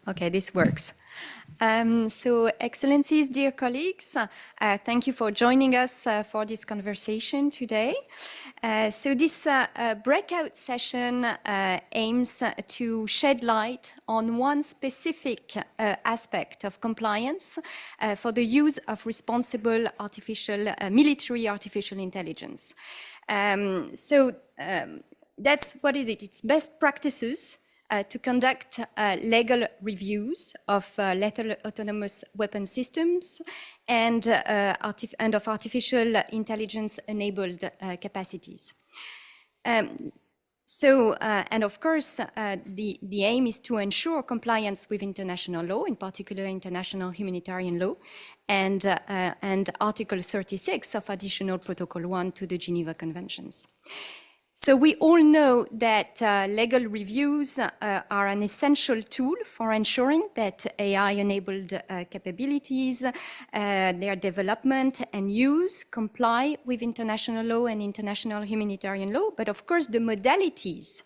Okay, this works. So, Excellencies, dear colleagues, thank you for joining us for this conversation today. So this breakout session aims to shed light on one specific aspect of compliance for the use of responsible military artificial intelligence. That's what is it? It's best practices to conduct legal reviews of lethal autonomous weapon systems and of artificial intelligence-enabled capacities. And of course, the aim is to ensure compliance with international law, in particular international humanitarian law, and Article 36 of Additional Protocol 1 to the Geneva Conventions. So we all know that legal reviews are an essential tool for ensuring that AI-enabled capabilities, their development and use comply with international law and international humanitarian law. But of course, the modalities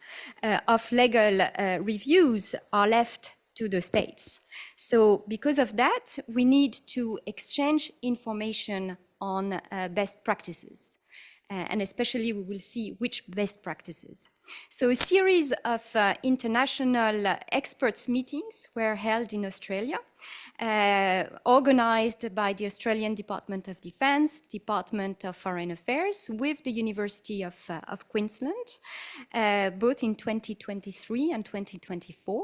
of legal reviews are left to the states. So because of that, we need to exchange information on best practices. And especially we will see which best practices. So a series of international experts meetings were held in Australia, organized by the Australian Department of Defence, Department of Foreign Affairs, with the University of Queensland, both in 2023 and 2024.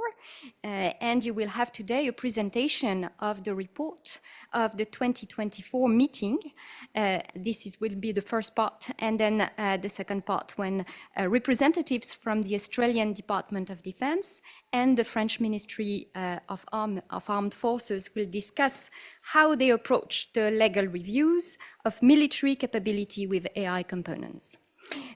And you will have today a presentation of the report of the 2024 meeting. Will be the first part, and then the second part when representatives from the Australian Department of Defence and the French Ministry of Armed Forces will discuss how they approach the legal reviews of military capability with AI components.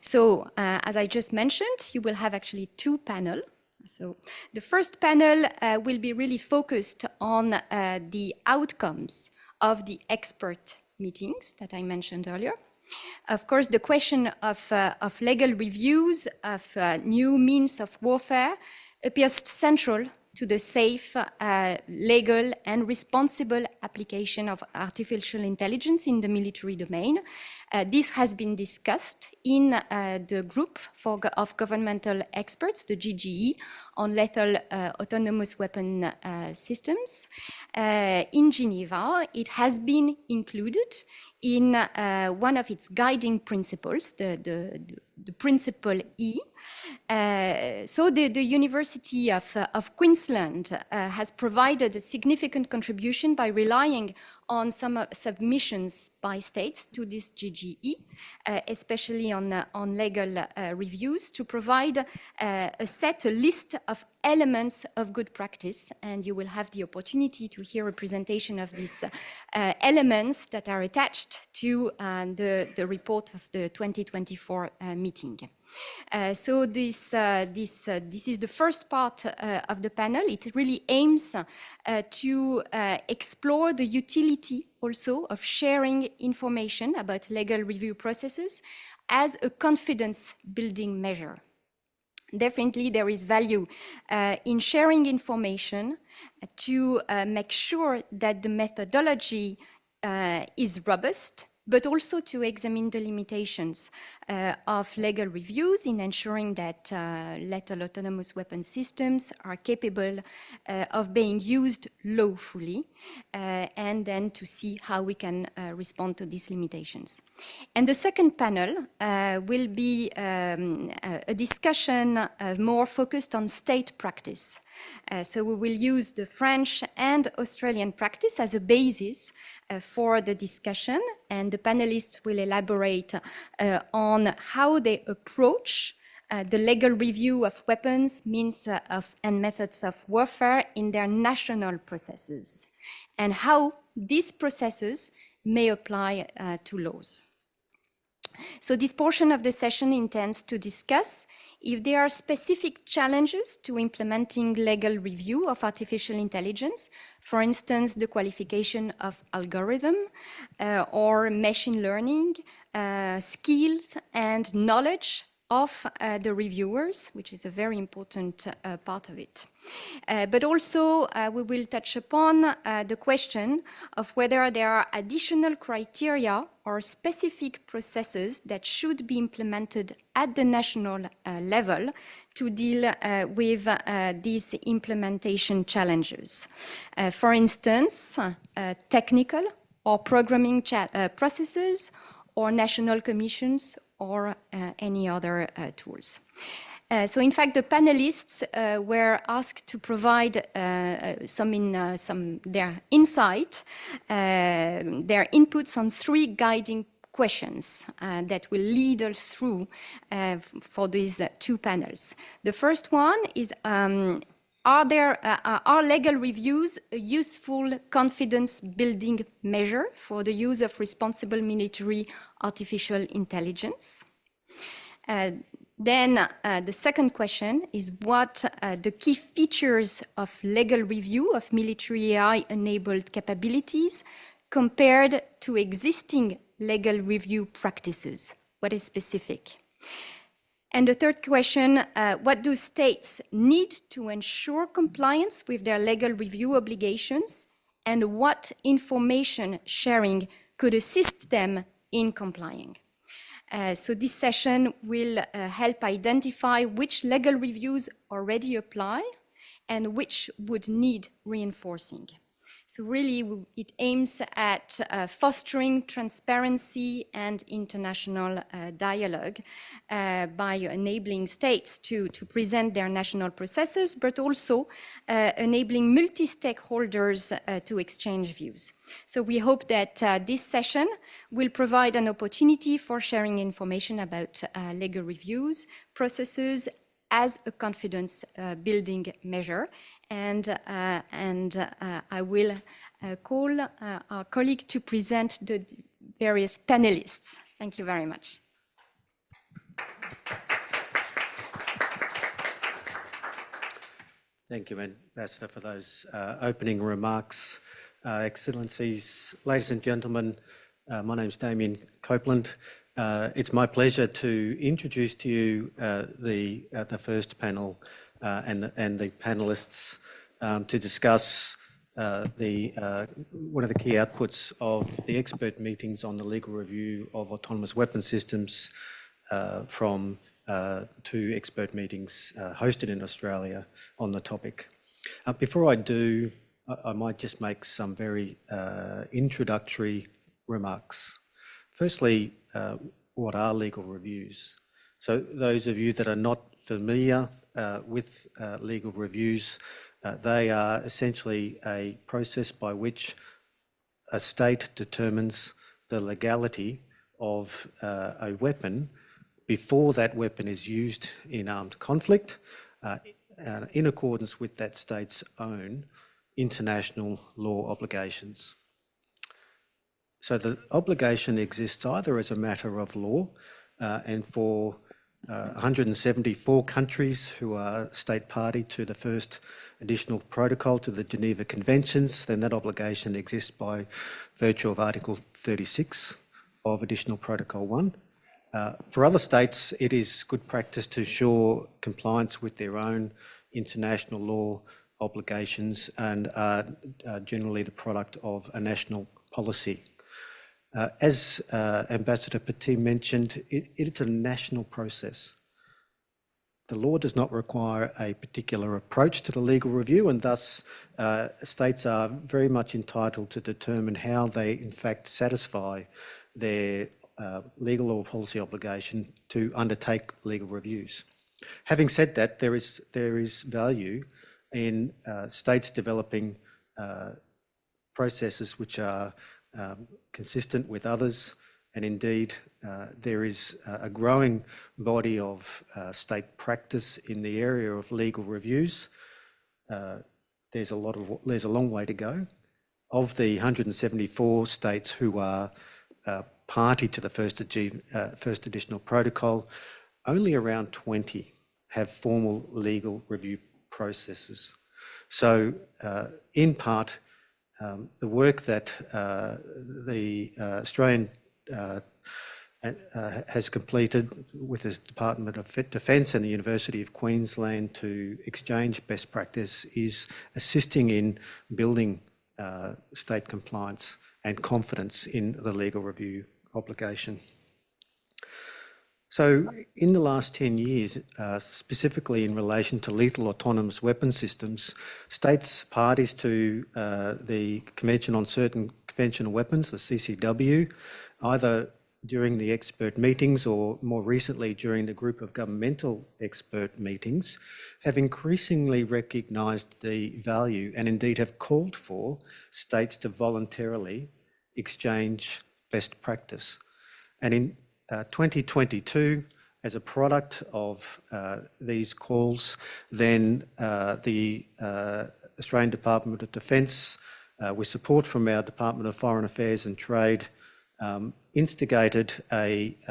So, as I just mentioned, you will have actually two panels. So the first panel will be really focused on the outcomes of the expert meetings that I mentioned earlier. Of course, the question of legal reviews of new means of warfare appears central to the safe, legal and responsible application of artificial intelligence in the military domain. This has been discussed in the group of governmental experts, the GGE, on lethal autonomous weapon systems. In Geneva, it has been included in one of its guiding principles, the principle E. So the University of Queensland has provided a significant contribution by relying on some submissions by states to this GGE, especially on legal reviews, to provide a list of elements of good practice, and you will have the opportunity to hear a presentation of these elements that are attached to the report of the 2024 meeting. So this is the first part of the panel. It really aims to explore the utility also of sharing information about legal review processes as a confidence building measure. Definitely there is value in sharing information to make sure that the methodology is robust, but also to examine the limitations of legal reviews in ensuring that lethal autonomous weapon systems are capable of being used lawfully, and then to see how we can respond to these limitations. And the second panel will be a discussion more focused on state practice. So we will use the French and Australian practice as a basis for the discussion, and the panelists will elaborate on how they approach the legal review of weapons, means and methods of warfare in their national processes, and how these processes may apply to laws. So this portion of the session intends to discuss if there are specific challenges to implementing legal review of artificial intelligence, for instance, the qualification of algorithm or machine learning, skills and knowledge of the reviewers, which is a very important part of it. But also, we will touch upon the question of whether there are additional criteria or specific processes that should be implemented at the national level to deal with these implementation challenges. For instance, technical or programming processes, or national commissions, or any other tools. So in fact, the panelists were asked to provide their insight, their inputs on 3 guiding questions that will lead us through for these 2 panels. The first one is, are legal reviews a useful confidence-building measure for the use of responsible military artificial intelligence? Then the second question is what the key features of legal review of military AI-enabled capabilities compared to existing legal review practices? What is specific? And the third question, what do states need to ensure compliance with their legal review obligations, and what information sharing could assist them in complying? So this session will help identify which legal reviews already apply and which would need reinforcing. So really, it aims at fostering transparency and international dialogue by enabling states to present their national processes, but also enabling multi-stakeholders to exchange views. So we hope that this session will provide an opportunity for sharing information about legal reviews, processes, as a confidence building measure. And I will call our colleague to present the various panelists. Thank you very much. Thank you, Ambassador, for those opening remarks. Excellencies, ladies and gentlemen, my name is Damien Copeland. It's my pleasure to introduce to you the first panel and the panelists to discuss one of the key outputs of the expert meetings on the legal review of autonomous weapon systems from 2 expert meetings hosted in Australia on the topic. Before I do, I might just make some very introductory remarks. Firstly, what are legal reviews? So those of you that are not familiar with legal reviews, they are essentially a process by which a state determines the legality of a weapon before that weapon is used in armed conflict in accordance with that state's own international law obligations. So the obligation exists either as a matter of law, and for 174 countries who are state party to the first additional protocol to the Geneva Conventions, then that obligation exists by virtue of Article 36 of Additional Protocol 1. For other states, it is good practice to ensure compliance with their own international law obligations and are generally the product of a national policy. As Ambassador Petit mentioned, it's a national process. The law does not require a particular approach to the legal review, and thus states are very much entitled to determine how they in fact satisfy their legal or policy obligation to undertake legal reviews. Having said that, there is value in states developing processes which are consistent with others, and indeed there is a growing body of state practice in the area of legal reviews. There's a long way to go. Of the 174 states who are party to the first additional protocol, only around 20 have formal legal review processes. So in part, the work that the Australian has completed with the Department of Defence and the University of Queensland to exchange best practice is assisting in building state compliance and confidence in the legal review obligation. So in the last 10 years, specifically in relation to lethal autonomous weapon systems, states parties to the Convention on Certain Conventional Weapons, the CCW, either during the expert meetings or more recently during the group of governmental expert meetings, have increasingly recognised the value and indeed have called for states to voluntarily exchange best practice. And in 2022, as a product of these calls, then the Australian Department of Defence, with support from our Department of Foreign Affairs and Trade, instigated an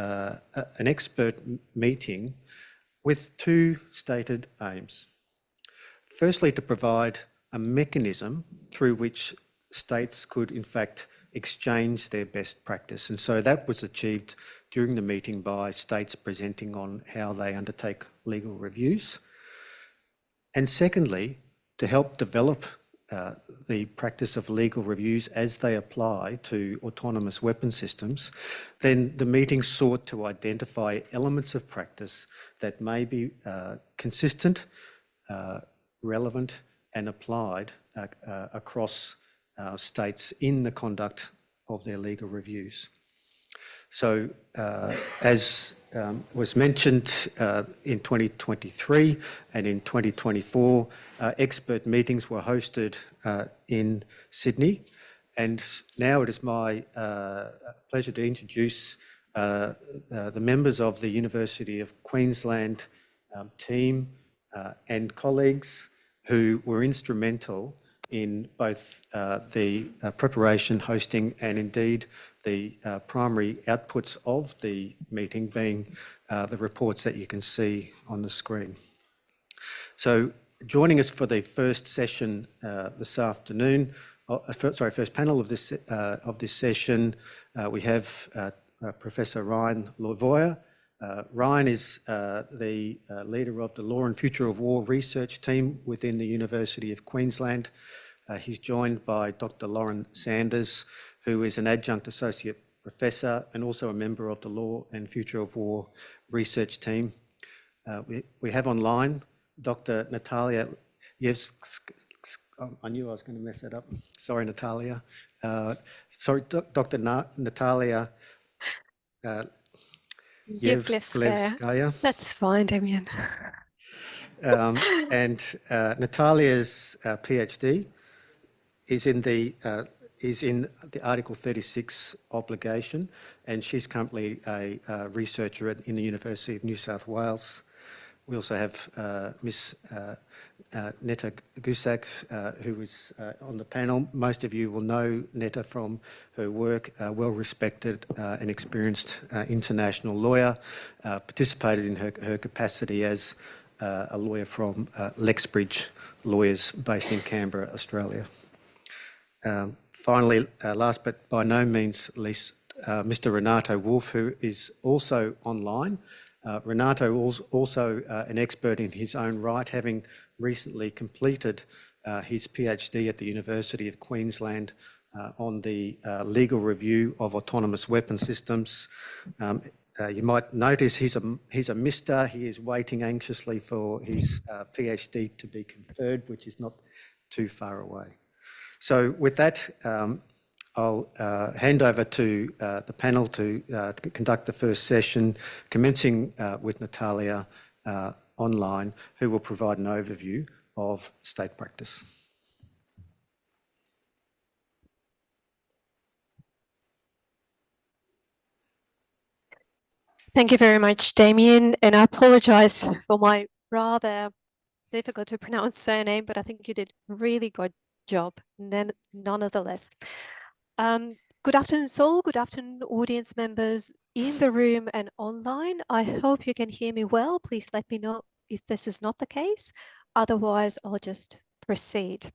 expert meeting with two stated aims. Firstly, to provide a mechanism through which states could in fact exchange their best practice. And so that was achieved during the meeting by states presenting on how they undertake legal reviews. And secondly, to help develop the practice of legal reviews as they apply to autonomous weapon systems, then the meeting sought to identify elements of practice that may be consistent, relevant and applied across states in the conduct of their legal reviews. So as was mentioned in 2023 and in 2024, expert meetings were hosted in Sydney. And now it is my pleasure to introduce the members of the University of Queensland team and colleagues who were instrumental in both the preparation, hosting, and indeed the primary outputs of the meeting being the reports that you can see on the screen. So joining us for the first session this afternoon, first panel of this session, we have Professor Ryan Lavoie. Ryan is the leader of the Law and Future of War research team within the University of Queensland. He's joined by Dr. Lauren Sanders, who is an adjunct associate professor and also a member of the Law and Future of War research team. We have online Dr. Natalia I knew I was going to mess that up. Sorry, Natalia. Dr. Natalia Yevlevskaya. That's fine, Damien. And Natalia's PhD is in the Article 36 obligation, and she's currently a researcher in the University of New South Wales. We also have Miss Netta Gusak, who is on the panel. Most of you will know Netta from her work, well-respected and experienced international lawyer, participated in her capacity as a lawyer from Lexbridge Lawyers based in Canberra, Australia. Finally, last but by no means least, Mr. Renato Wolf, who is also online. Renato is also an expert in his own right, having recently completed his PhD at the University of Queensland on the legal review of autonomous weapon systems. You might notice he's a Mr. He is waiting anxiously for his PhD to be conferred, which is not too far away. So with that, I'll hand over to the panel to conduct the first session, commencing with Natalia online, who will provide an overview of state practice. Thank you very much, Damien, and I apologise for my rather difficult to pronounce surname, but I think you did a really good job, nonetheless. Good afternoon, Saul. Good afternoon, audience members in the room and online. I hope you can hear me well. Please let me know if this is not the case. Otherwise, I'll just proceed.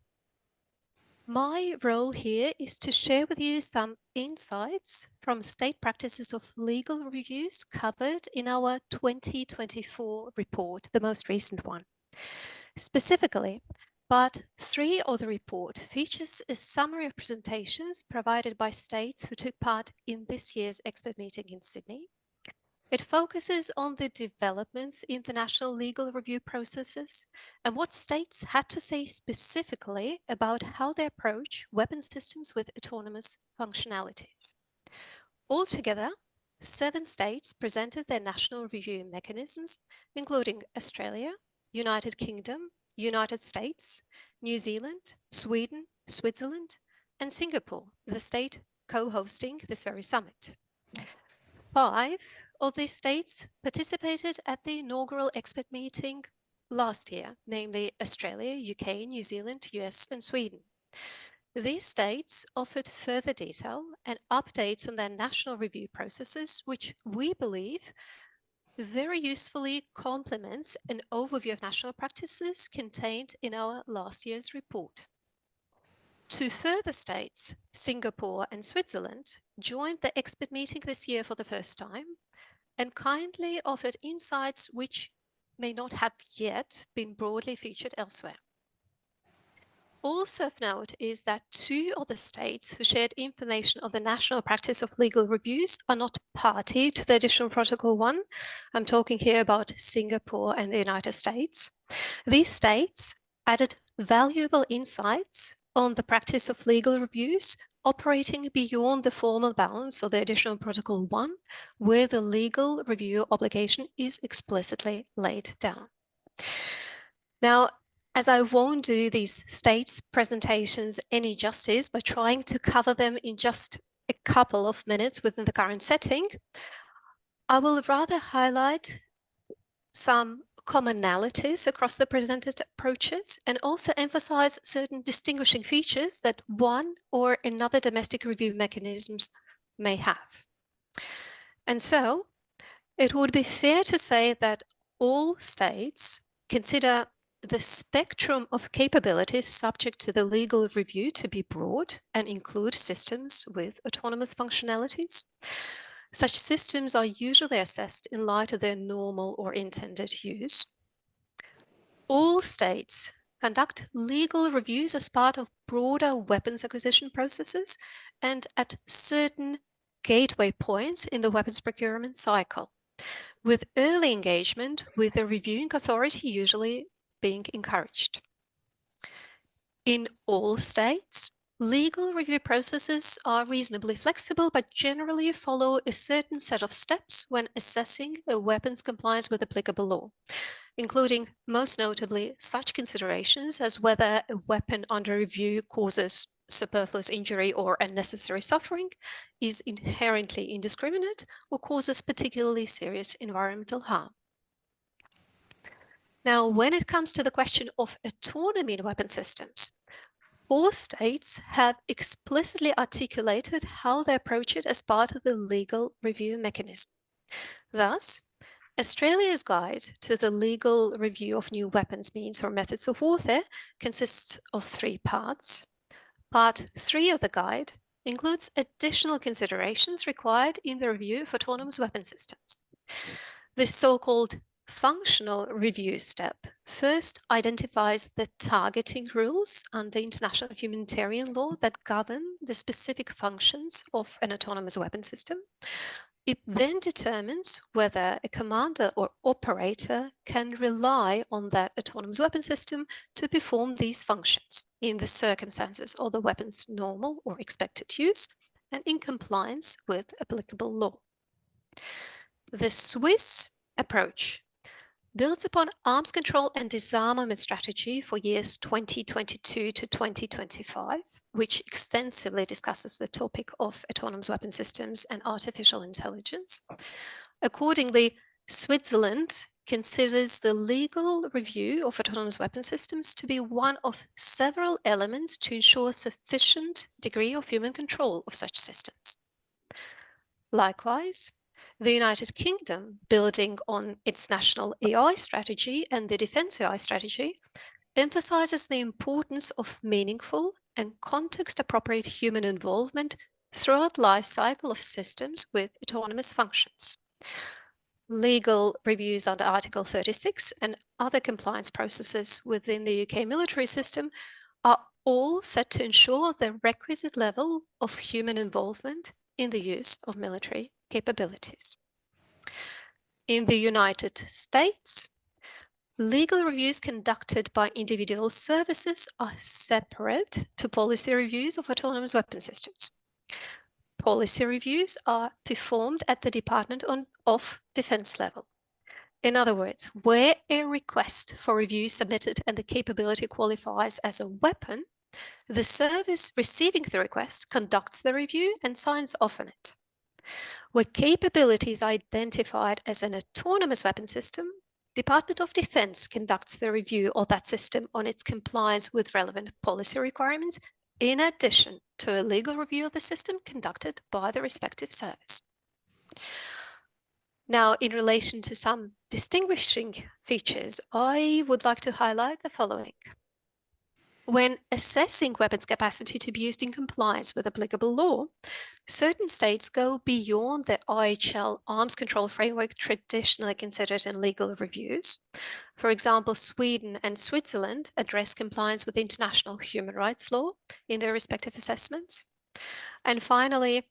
My role here is to share with you some insights from state practices of legal reviews covered in our 2024 report, the most recent one. Specifically, Part 3 of the report features a summary of presentations provided by states who took part in this year's expert meeting in Sydney. It focuses on the developments in the national legal review processes and what states had to say specifically about how they approach weapon systems with autonomous functionalities. Altogether, 7 states presented their national review mechanisms, including Australia, United Kingdom, United States, New Zealand, Sweden, Switzerland, and Singapore, the state co-hosting this very summit. 5 of these states participated at the inaugural expert meeting last year, namely Australia, UK, New Zealand, US, and Sweden. These states offered further detail and updates on their national review processes, which we believe very usefully complements an overview of national practices contained in our last year's report. 2 further states, Singapore and Switzerland, joined the expert meeting this year for the first time and kindly offered insights which may not have yet been broadly featured elsewhere. Also of note is that 2 of the states who shared information of the national practice of legal reviews are not party to the Additional Protocol 1. I'm talking here about Singapore and the United States. These states added valuable insights on the practice of legal reviews operating beyond the formal bounds of the Additional Protocol 1, where the legal review obligation is explicitly laid down. Now, as I won't do these states' presentations any justice by trying to cover them in just a couple of minutes within the current setting, I will rather highlight some commonalities across the presented approaches and also emphasize certain distinguishing features that one or another domestic review mechanisms may have. And so it would be fair to say that all states consider the spectrum of capabilities subject to the legal review to be broad and include systems with autonomous functionalities. Such systems are usually assessed in light of their normal or intended use. All states conduct legal reviews as part of broader weapons acquisition processes and at certain gateway points in the weapons procurement cycle, with early engagement with the reviewing authority usually being encouraged. In all states, legal review processes are reasonably flexible, but generally follow a certain set of steps when assessing a weapon's compliance with applicable law, including most notably such considerations as whether a weapon under review causes superfluous injury or unnecessary suffering, is inherently indiscriminate, or causes particularly serious environmental harm. Now, when it comes to the question of autonomy in weapon systems, 4 states have explicitly articulated how they approach it as part of the legal review mechanism. Thus, Australia's guide to the legal review of new weapons, means, or methods of warfare consists of 3 parts. Part 3 of the guide includes additional considerations required in the review of autonomous weapon systems. This so-called functional review step first identifies the targeting rules under international humanitarian law that govern the specific functions of an autonomous weapon system. It then determines whether a commander or operator can rely on that autonomous weapon system to perform these functions in the circumstances of the weapon's normal or expected use and in compliance with applicable law. The Swiss approach builds upon arms control and disarmament strategy for years 2022 to 2025, which extensively discusses the topic of autonomous weapon systems and artificial intelligence. Accordingly, Switzerland considers the legal review of autonomous weapon systems to be one of several elements to ensure sufficient degree of human control of such systems. Likewise, the United Kingdom, building on its national AI strategy and the defense AI strategy, emphasizes the importance of meaningful and context-appropriate human involvement throughout the life cycle of systems with autonomous functions. Legal reviews under Article 36 and other compliance processes within the UK military system are all set to ensure the requisite level of human involvement in the use of military capabilities. In the United States, legal reviews conducted by individual services are separate to policy reviews of autonomous weapon systems. Policy reviews are performed at the Department of Defense level. In other words, where a request for review submitted and the capability qualifies as a weapon, the service receiving the request conducts the review and signs off on it. Where capability is identified as an autonomous weapon system, Department of Defense conducts the review of that system on its compliance with relevant policy requirements, in addition to a legal review of the system conducted by the respective service. Now, in relation to some distinguishing features, I would like to highlight the following. When assessing weapons capacity to be used in compliance with applicable law, certain states go beyond the IHL arms control framework traditionally considered in legal reviews. For example, Sweden and Switzerland address compliance with international human rights law in their respective assessments. And finally,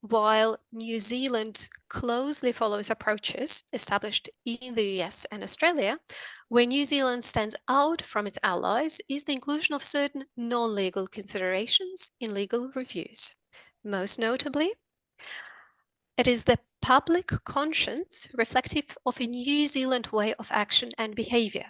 while New Zealand closely follows approaches established in the US and Australia, where New Zealand stands out from its allies is the inclusion of certain non-legal considerations in legal reviews. Most notably, it is the public conscience reflective of a New Zealand way of action and behavior.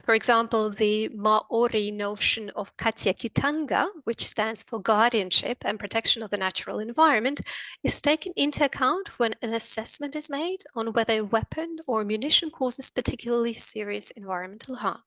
For example, the Maori notion of Katiakitanga, which stands for guardianship and protection of the natural environment, is taken into account when an assessment is made on whether a weapon or munition causes particularly serious environmental harm.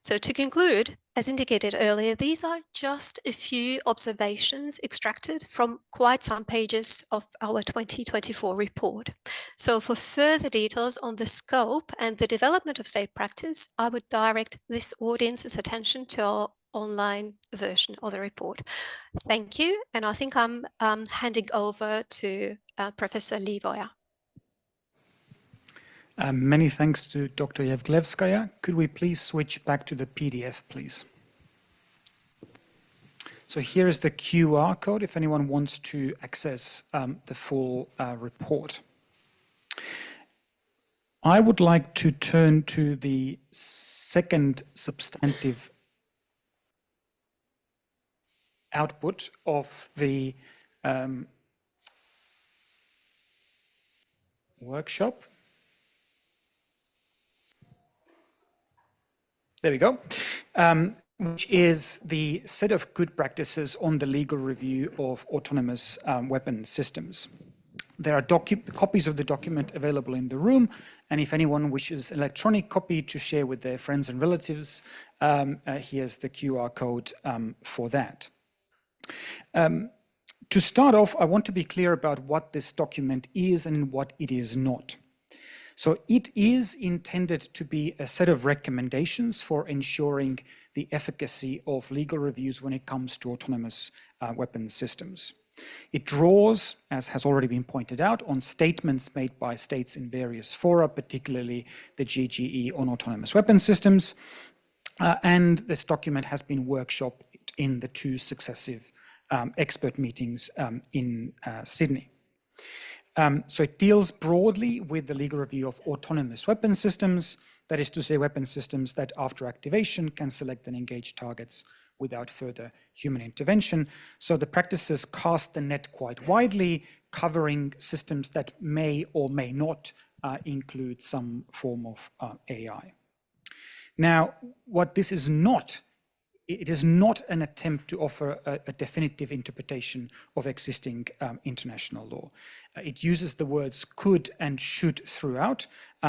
So to conclude, as indicated earlier, these are just a few observations extracted from quite some pages of our 2024 report. So for further details on the scope and the development of state practice, I would direct this audience's attention to our online version of the report. Thank you. And I think I'm handing over to Professor Livoja. Many thanks to Dr. Yevglevskaya. Could we please switch back to the PDF, please? So here is the QR code if anyone wants to access the full report. I would like to turn to the second substantive output of the workshop. There we go, which is the set of good practices on the legal review of autonomous weapon systems. There are copies of the document available in the room, and if anyone wishes an electronic copy to share with their friends and relatives, here's the QR code for that. To start off, I want to be clear about what this document is and what it is not. So it is intended to be a set of recommendations for ensuring the efficacy of legal reviews when it comes to autonomous weapon systems. It draws, as has already been pointed out, on statements made by states in various fora, particularly the GGE on autonomous weapon systems. And this document has been workshopped in the 2 successive expert meetings in Sydney. So it deals broadly with the legal review of autonomous weapon systems, that is to say weapon systems that after activation can select and engage targets without further human intervention. So the practices cast the net quite widely, covering systems that may or may not include some form of AI. Now, what this is not, it is not an attempt to offer a definitive interpretation of existing international law. It uses the words could and should throughout,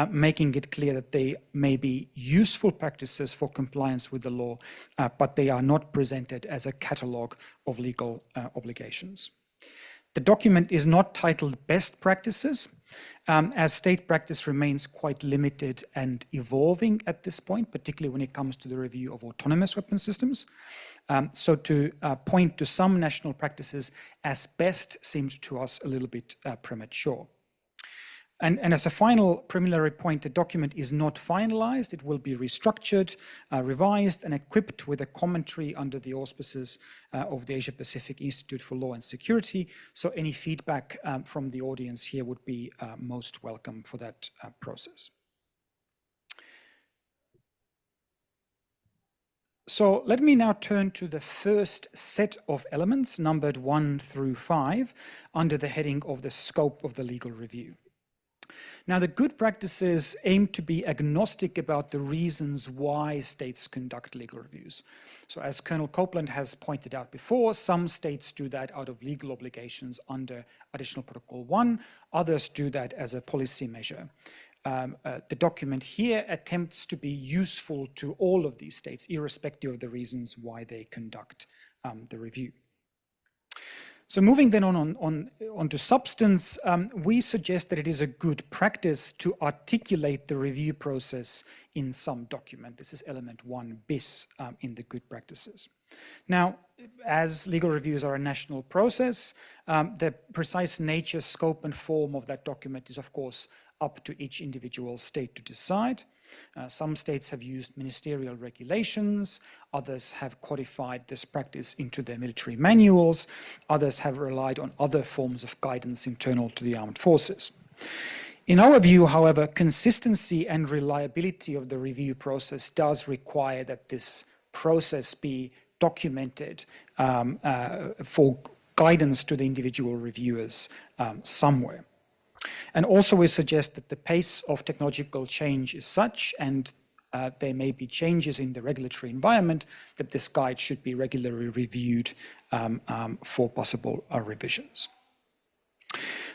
making it clear that they may be useful practices for compliance with the law, but they are not presented as a catalogue of legal obligations. The document is not titled Best Practices, as state practice remains quite limited and evolving at this point, particularly when it comes to the review of autonomous weapon systems. So to point to some national practices as best seems to us a little bit premature. And as a final preliminary point, the document is not finalized. It will be restructured, revised, and equipped with a commentary under the auspices of the Asia Pacific Institute for Law and Security. So any feedback from the audience here would be most welcome for that process. So let me now turn to the first set of elements, numbered 1 through 5, under the heading of the scope of the legal review. Now, the good practices aim to be agnostic about the reasons why states conduct legal reviews. So as Colonel Copeland has pointed out before, some states do that out of legal obligations under Additional Protocol 1, others do that as a policy measure. The document here attempts to be useful to all of these states, irrespective of the reasons why they conduct the review. So moving then on to substance, we suggest that it is a good practice to articulate the review process in some document. This is element 1 bis in the good practices. Now, as legal reviews are a national process, the precise nature, scope, and form of that document is, of course, up to each individual state to decide. Some states have used ministerial regulations, others have codified this practice into their military manuals, others have relied on other forms of guidance internal to the armed forces. In our view, however, consistency and reliability of the review process does require that this process be documented for guidance to the individual reviewers somewhere. And also we suggest that the pace of technological change is such, and there may be changes in the regulatory environment, that this guide should be regularly reviewed for possible revisions.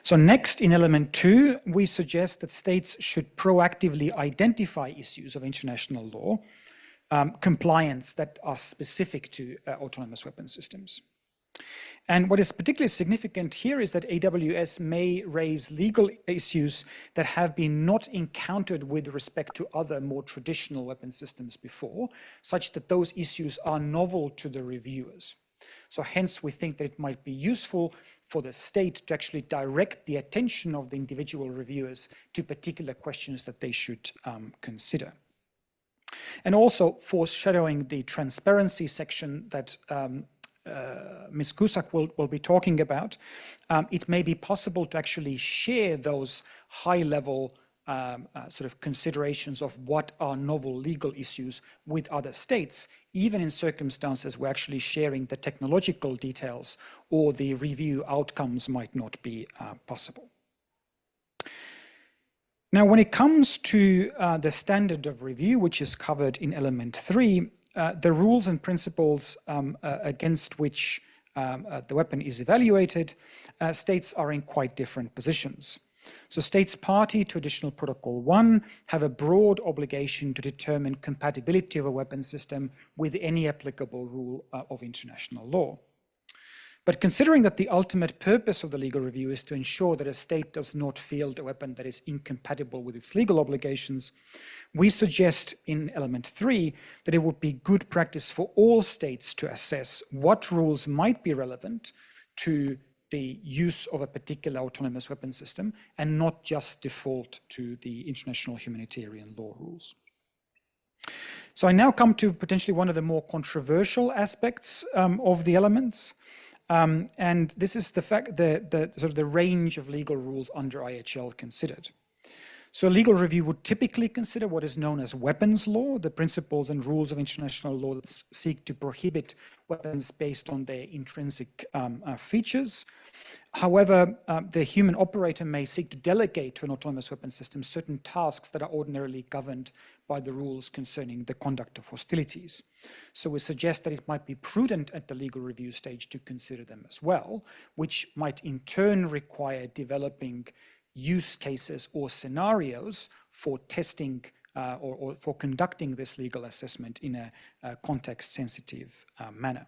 So next, in element 2, we suggest that states should proactively identify issues of international law, compliance that are specific to autonomous weapon systems. And what is particularly significant here is that AWS may raise legal issues that have been not encountered with respect to other more traditional weapon systems before, such that those issues are novel to the reviewers. So hence we think that it might be useful for the state to actually direct the attention of the individual reviewers to particular questions that they should consider. And also foreshadowing the transparency section that Ms. Cusack will be talking about, it may be possible to actually share those high-level sort of considerations of what are novel legal issues with other states, even in circumstances where actually sharing the technological details or the review outcomes might not be possible. Now, when it comes to the standard of review, which is covered in element 3, the rules and principles against which the weapon is evaluated, states are in quite different positions. So states party to Additional Protocol 1 have a broad obligation to determine compatibility of a weapon system with any applicable rule of international law. But considering that the ultimate purpose of the legal review is to ensure that a state does not field a weapon that is incompatible with its legal obligations, we suggest in element 3 that it would be good practice for all states to assess what rules might be relevant to the use of a particular autonomous weapon system and not just default to the international humanitarian law rules. So I now come to potentially one of the more controversial aspects of the elements. And this is the fact that sort of the range of legal rules under IHL considered. So a legal review would typically consider what is known as weapons law, the principles and rules of international law that seek to prohibit weapons based on their intrinsic features. However, the human operator may seek to delegate to an autonomous weapon system certain tasks that are ordinarily governed by the rules concerning the conduct of hostilities. So we suggest that it might be prudent at the legal review stage to consider them as well, which might in turn require developing use cases or scenarios for testing or for conducting this legal assessment in a context-sensitive manner.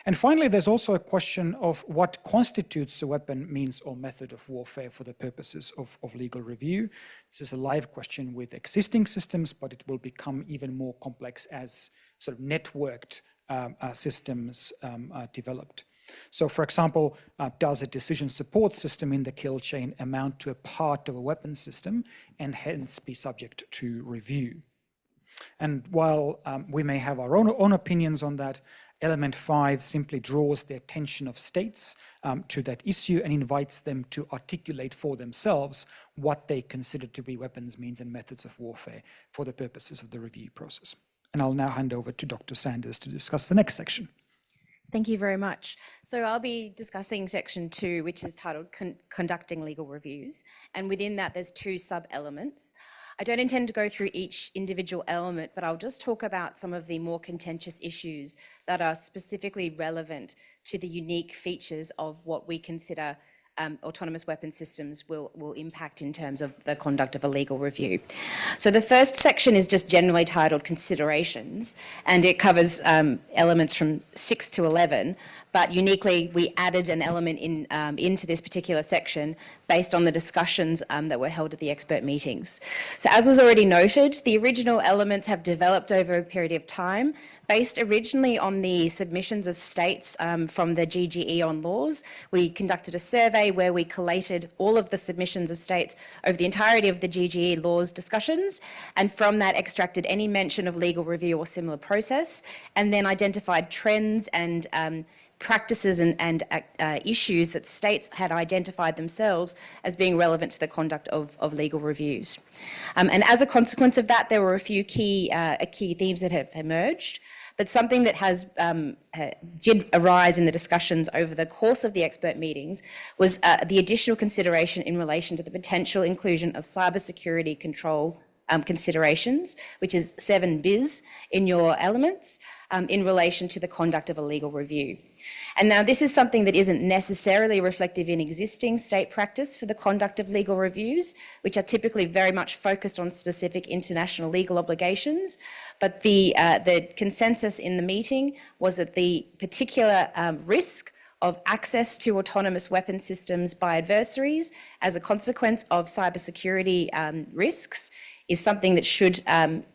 And finally, there's also a question of what constitutes a weapon, means, or method of warfare for the purposes of legal review. This is a live question with existing systems, but it will become even more complex as sort of networked systems are developed. So, for example, does a decision support system in the kill chain amount to a part of a weapon system and hence be subject to review? And while we may have our own opinions on that, Element 5 simply draws the attention of states to that issue and invites them to articulate for themselves what they consider to be weapons, means, and methods of warfare for the purposes of the review process. And I'll now hand over to Dr. Sanders to discuss the next section. Thank you very much. So I'll be discussing section 2, which is titled Conducting Legal Reviews. And within that, there's 2 sub-elements. I don't intend to go through each individual element, but I'll just talk about some of the more contentious issues that are specifically relevant to the unique features of what we consider autonomous weapon systems will impact in terms of the conduct of a legal review. So the first section is just generally titled Considerations, and it covers elements from 6 to 11, but uniquely we added an element into this particular section based on the discussions that were held at the expert meetings. So as was already noted, the original elements have developed over a period of time, based originally on the submissions of states from the GGE on laws. We conducted a survey where we collated all of the submissions of states over the entirety of the GGE laws discussions, and from that extracted any mention of legal review or similar process, and then identified trends and practices and issues that states had identified themselves as being relevant to the conduct of legal reviews. And as a consequence of that, there were a few key themes that have emerged. But something that did arise in the discussions over the course of the expert meetings was the additional consideration in relation to the potential inclusion of cybersecurity control considerations, which is 7 bis in your elements, in relation to the conduct of a legal review. And now this is something that isn't necessarily reflective in existing state practice for the conduct of legal reviews, which are typically very much focused on specific international legal obligations. But the consensus in the meeting was that the particular risk of access to autonomous weapon systems by adversaries as a consequence of cybersecurity risks is something that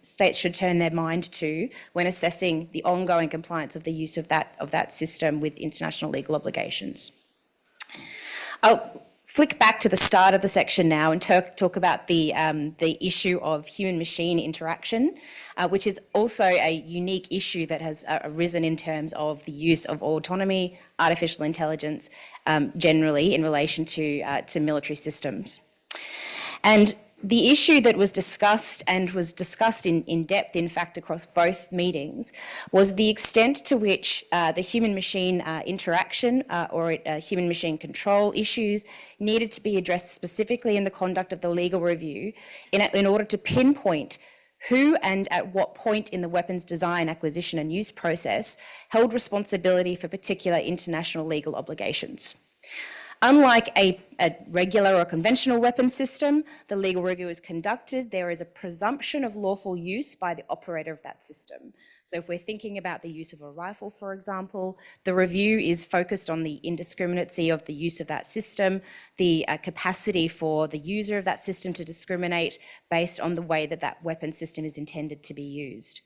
states should turn their mind to when assessing the ongoing compliance of the use of that system with international legal obligations. I'll flick back to the start of the section now and talk about the issue of human-machine interaction, which is also a unique issue that has arisen in terms of the use of autonomy, artificial intelligence, generally in relation to military systems. And the issue that was discussed in depth, in fact, across both meetings, was the extent to which the human-machine interaction or human-machine control issues needed to be addressed specifically in the conduct of the legal review in order to pinpoint who and at what point in the weapons design, acquisition and use process held responsibility for particular international legal obligations. Unlike a regular or conventional weapon system, the legal review is conducted. There is a presumption of lawful use by the operator of that system. So if we're thinking about the use of a rifle, for example, the review is focused on the indiscriminacy of the use of that system, the capacity for the user of that system to discriminate based on the way that that weapon system is intended to be used.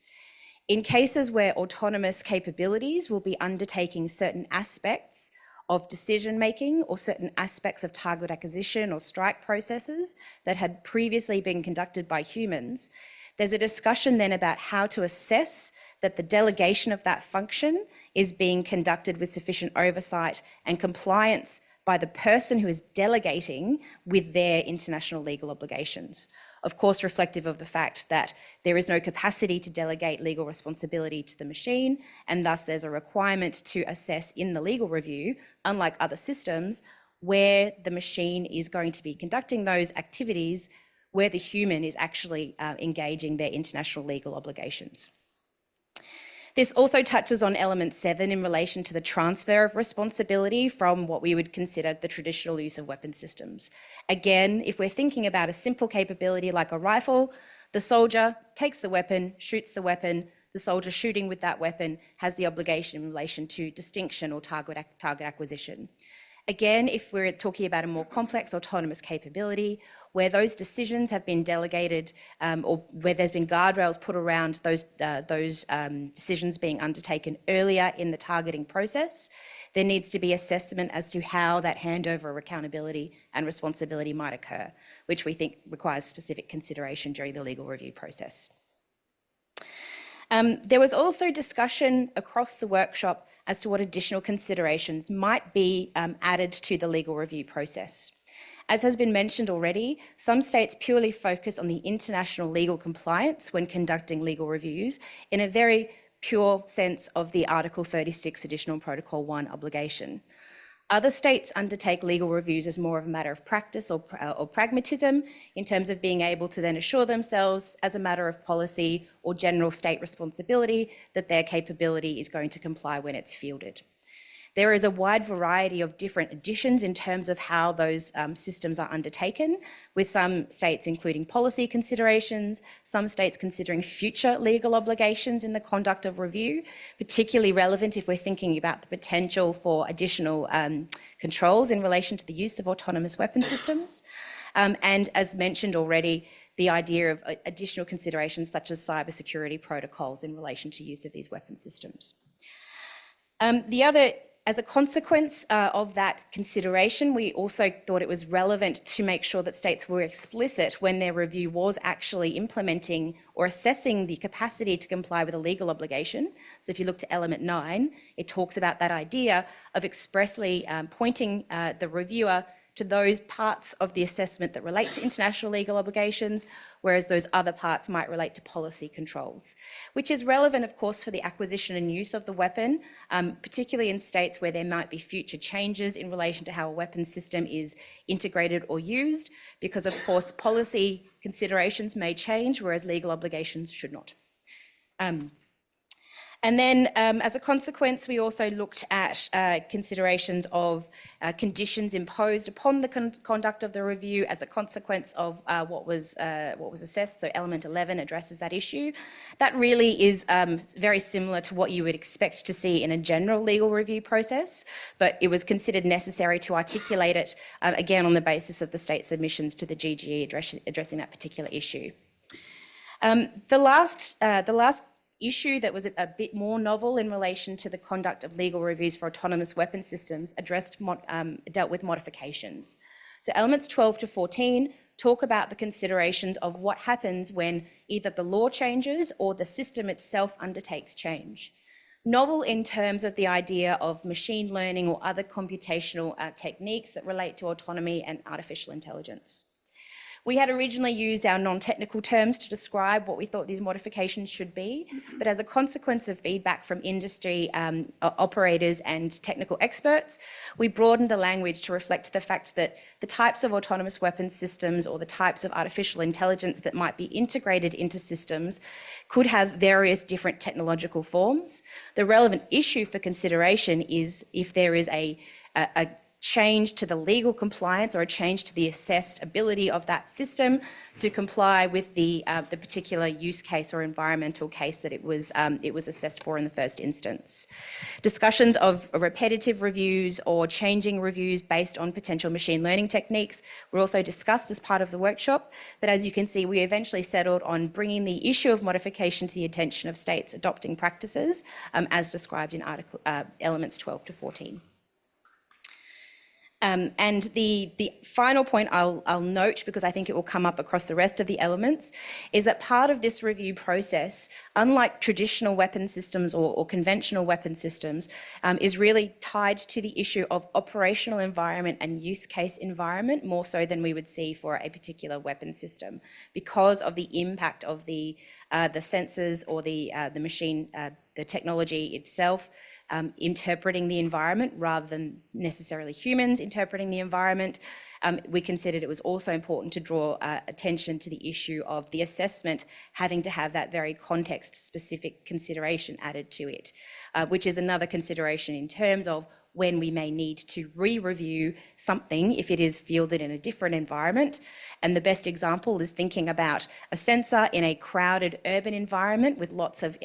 In cases where autonomous capabilities will be undertaking certain aspects of decision-making or certain aspects of target acquisition or strike processes that had previously been conducted by humans, there's a discussion then about how to assess that the delegation of that function is being conducted with sufficient oversight and compliance by the person who is delegating with their international legal obligations. Of course, reflective of the fact that there is no capacity to delegate legal responsibility to the machine, and thus there's a requirement to assess in the legal review, unlike other systems, where the machine is going to be conducting those activities, where the human is actually engaging their international legal obligations. This also touches on element 7 in relation to the transfer of responsibility from what we would consider the traditional use of weapon systems. Again, if we're thinking about a simple capability like a rifle, the soldier takes the weapon, shoots the weapon, the soldier shooting with that weapon has the obligation in relation to distinction or target acquisition. Again, if we're talking about a more complex autonomous capability, where those decisions have been delegated or where there's been guardrails put around those decisions being undertaken earlier in the targeting process, there needs to be assessment as to how that handover of accountability and responsibility might occur, which we think requires specific consideration during the legal review process. There was also discussion across the workshop as to what additional considerations might be added to the legal review process. As has been mentioned already, some states purely focus on the international legal compliance when conducting legal reviews in a very pure sense of the Article 36 Additional Protocol 1 obligation. Other states undertake legal reviews as more of a matter of practice or pragmatism in terms of being able to then assure themselves as a matter of policy or general state responsibility that their capability is going to comply when it's fielded. There is a wide variety of different additions in terms of how those systems are undertaken, with some states including policy considerations, some states considering future legal obligations in the conduct of review, particularly relevant if we're thinking about the potential for additional controls in relation to the use of autonomous weapon systems. And as mentioned already, the idea of additional considerations such as cybersecurity protocols in relation to use of these weapon systems. As a consequence of that consideration, we also thought it was relevant to make sure that states were explicit when their review was actually implementing or assessing the capacity to comply with a legal obligation. So if you look to element 9, it talks about that idea of expressly pointing the reviewer to those parts of the assessment that relate to international legal obligations, whereas those other parts might relate to policy controls, which is relevant, of course, for the acquisition and use of the weapon, particularly in states where there might be future changes in relation to how a weapon system is integrated or used, because, of course, policy considerations may change, whereas legal obligations should not. And then as a consequence, we also looked at considerations of conditions imposed upon the conduct of the review as a consequence of what was assessed. So element 11 addresses that issue. That really is very similar to what you would expect to see in a general legal review process, but it was considered necessary to articulate it again on the basis of the state submissions to the GGE addressing that particular issue. The last issue that was a bit more novel in relation to the conduct of legal reviews for autonomous weapon systems dealt with modifications. So elements 12 to 14 talk about the considerations of what happens when either the law changes or the system itself undertakes change. Novel in terms of the idea of machine learning or other computational techniques that relate to autonomy and artificial intelligence. We had originally used our non-technical terms to describe what we thought these modifications should be, but as a consequence of feedback from industry operators and technical experts, we broadened the language to reflect the fact that the types of autonomous weapons systems or the types of artificial intelligence that might be integrated into systems could have various different technological forms. The relevant issue for consideration is if there is a change to the legal compliance or a change to the assessed ability of that system to comply with the particular use case or environmental case that it was assessed for in the first instance. Discussions of repetitive reviews or changing reviews based on potential machine learning techniques were also discussed as part of the workshop, but as you can see, we eventually settled on bringing the issue of modification to the attention of states adopting practices as described in elements 12 to 14. And the final point I'll note, because I think it will come up across the rest of the elements, is that part of this review process, unlike traditional weapon systems or conventional weapon systems, is really tied to the issue of operational environment and use case environment, more so than we would see for a particular weapon system, because of the impact of the sensors or the machine, the technology itself, interpreting the environment rather than necessarily humans interpreting the environment. We considered it was also important to draw attention to the issue of the assessment having to have that very context-specific consideration added to it, which is another consideration in terms of when we may need to re-review something if it is fielded in a different environment. And the best example is thinking about a sensor in a crowded urban environment with lots of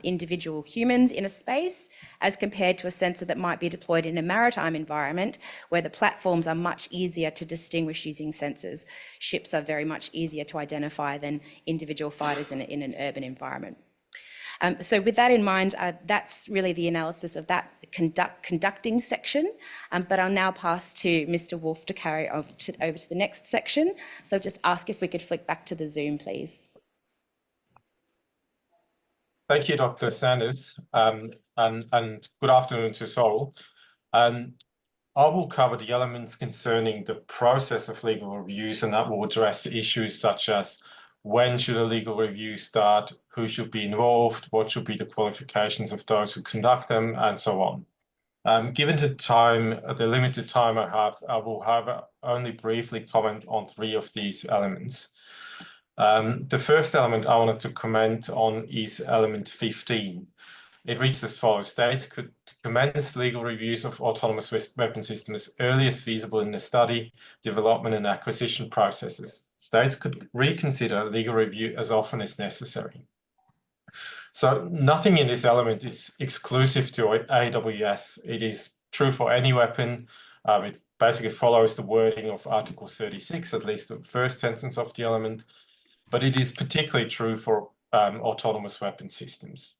individual humans in a space, as compared to a sensor that might be deployed in a maritime environment where the platforms are much easier to distinguish using sensors. Ships are very much easier to identify than individual fighters in an urban environment. So with that in mind, that's really the analysis of that conducting section. But I'll now pass to Mr. Wolf to carry over to the next section. So just ask if we could flick back to the Zoom, please. Thank you, Dr. Sanders, and good afternoon to us all. I will cover the elements concerning the process of legal reviews, and that will address issues such as when should a legal review start, who should be involved, what should be the qualifications of those who conduct them, and so on. Given the limited time I have, I will only briefly comment on 3 of these elements. The first element I wanted to comment on is element 15. It reads as follows: states could commence legal reviews of autonomous weapon systems early as feasible in the study, development and acquisition processes. States could reconsider legal review as often as necessary. So nothing in this element is exclusive to AWS. It is true for any weapon. It basically follows the wording of Article 36, at least the first sentence of the element, but it is particularly true for autonomous weapon systems.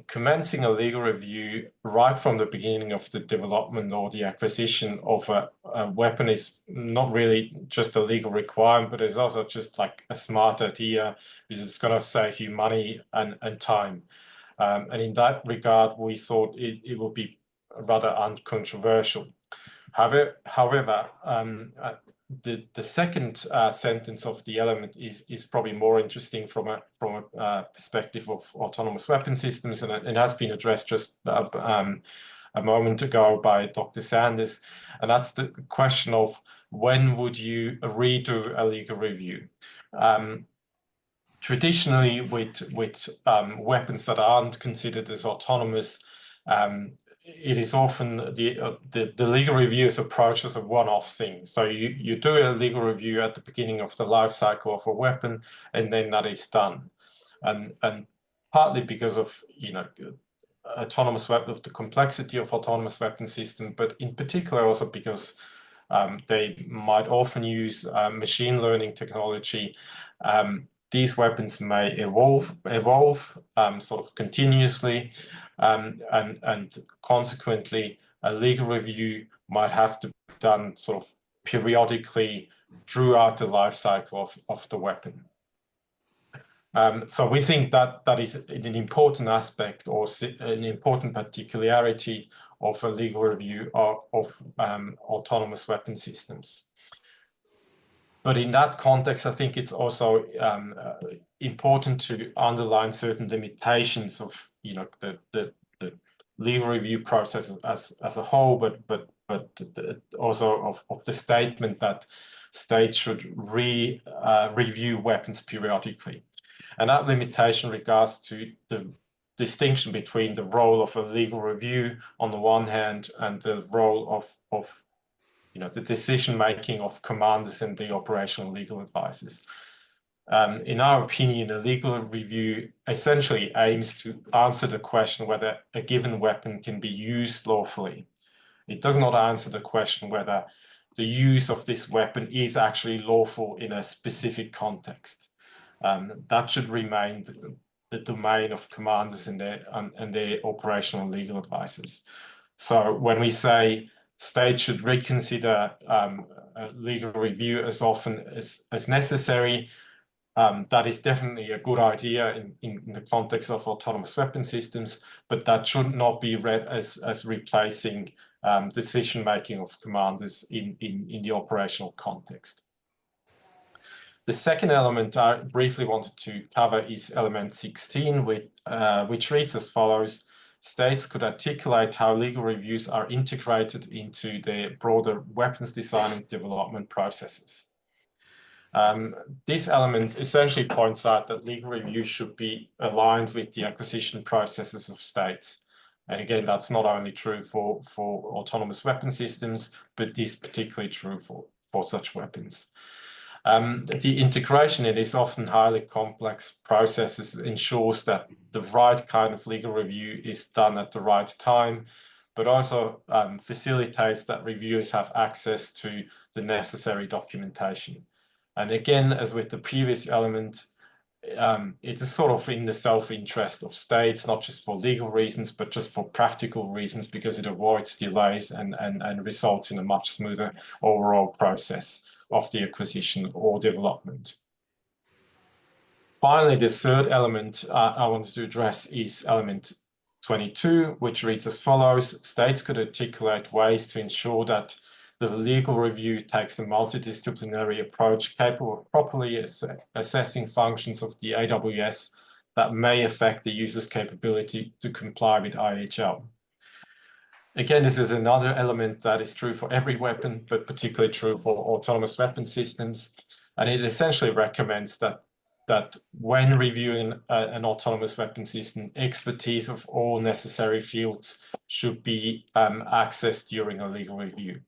Commencing a legal review right from the beginning of the development or the acquisition of a weapon is not really just a legal requirement, but it's also just like a smart idea, because it's going to save you money and time. And in that regard, we thought it would be rather uncontroversial. However, the second sentence of the element is probably more interesting from a perspective of autonomous weapon systems, and it has been addressed just a moment ago by Dr. Sanders, and that's the question of when would you redo a legal review. Traditionally, with weapons that aren't considered as autonomous, it is often the legal review is approached as a one-off thing. So you do a legal review at the beginning of the life cycle of a weapon, and then that is done. And partly because of autonomous weapon, of the complexity of autonomous weapon system, but in particular also because they might often use machine learning technology. These weapons may evolve sort of continuously, and consequently, a legal review might have to be done sort of periodically throughout the life cycle of the weapon. So we think that is an important aspect or an important particularity of a legal review of autonomous weapon systems. But in that context, I think it's also important to underline certain limitations of the legal review process as a whole, but also of the statement that states should review weapons periodically. And that limitation regards to the distinction between the role of a legal review on the one hand and the role of the decision-making of commanders and the operational legal advisors. In our opinion, a legal review essentially aims to answer the question whether a given weapon can be used lawfully. It does not answer the question whether the use of this weapon is actually lawful in a specific context. That should remain the domain of commanders and their operational legal advisors. So when we say states should reconsider a legal review as often as necessary, that is definitely a good idea in the context of autonomous weapon systems, but that should not be read as replacing decision-making of commanders in the operational context. The second element I briefly wanted to cover is element 16, which reads as follows: states could articulate how legal reviews are integrated into their broader weapons design and development processes. This element essentially points out that legal reviews should be aligned with the acquisition processes of states. And again, that's not only true for autonomous weapon systems, but is particularly true for such weapons. The integration in these often highly complex processes ensures that the right kind of legal review is done at the right time, but also facilitates that reviewers have access to the necessary documentation. And again, as with the previous element, it's a sort of in the self-interest of states, not just for legal reasons, but just for practical reasons, because it avoids delays and results in a much smoother overall process of the acquisition or development. Finally, the third element I wanted to address is element 22, which reads as follows: states could articulate ways to ensure that the legal review takes a multidisciplinary approach capable of properly assessing functions of the AWS that may affect the user's capability to comply with IHL. Again, this is another element that is true for every weapon, but particularly true for autonomous weapon systems. And it essentially recommends that when reviewing an autonomous weapon system, expertise of all necessary fields should be accessed during a legal review.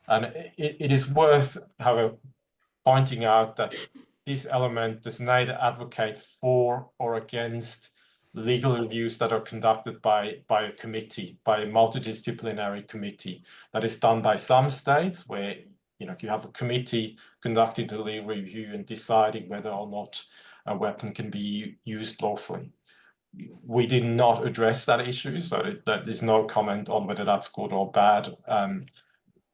And it is worth, however, pointing out that this element does neither advocate for or against legal reviews that are conducted by a committee, by a multidisciplinary committee. That is done by some states where you have a committee conducting the legal review and deciding whether or not a weapon can be used lawfully. We did not address that issue, so that is no comment on whether that's good or bad.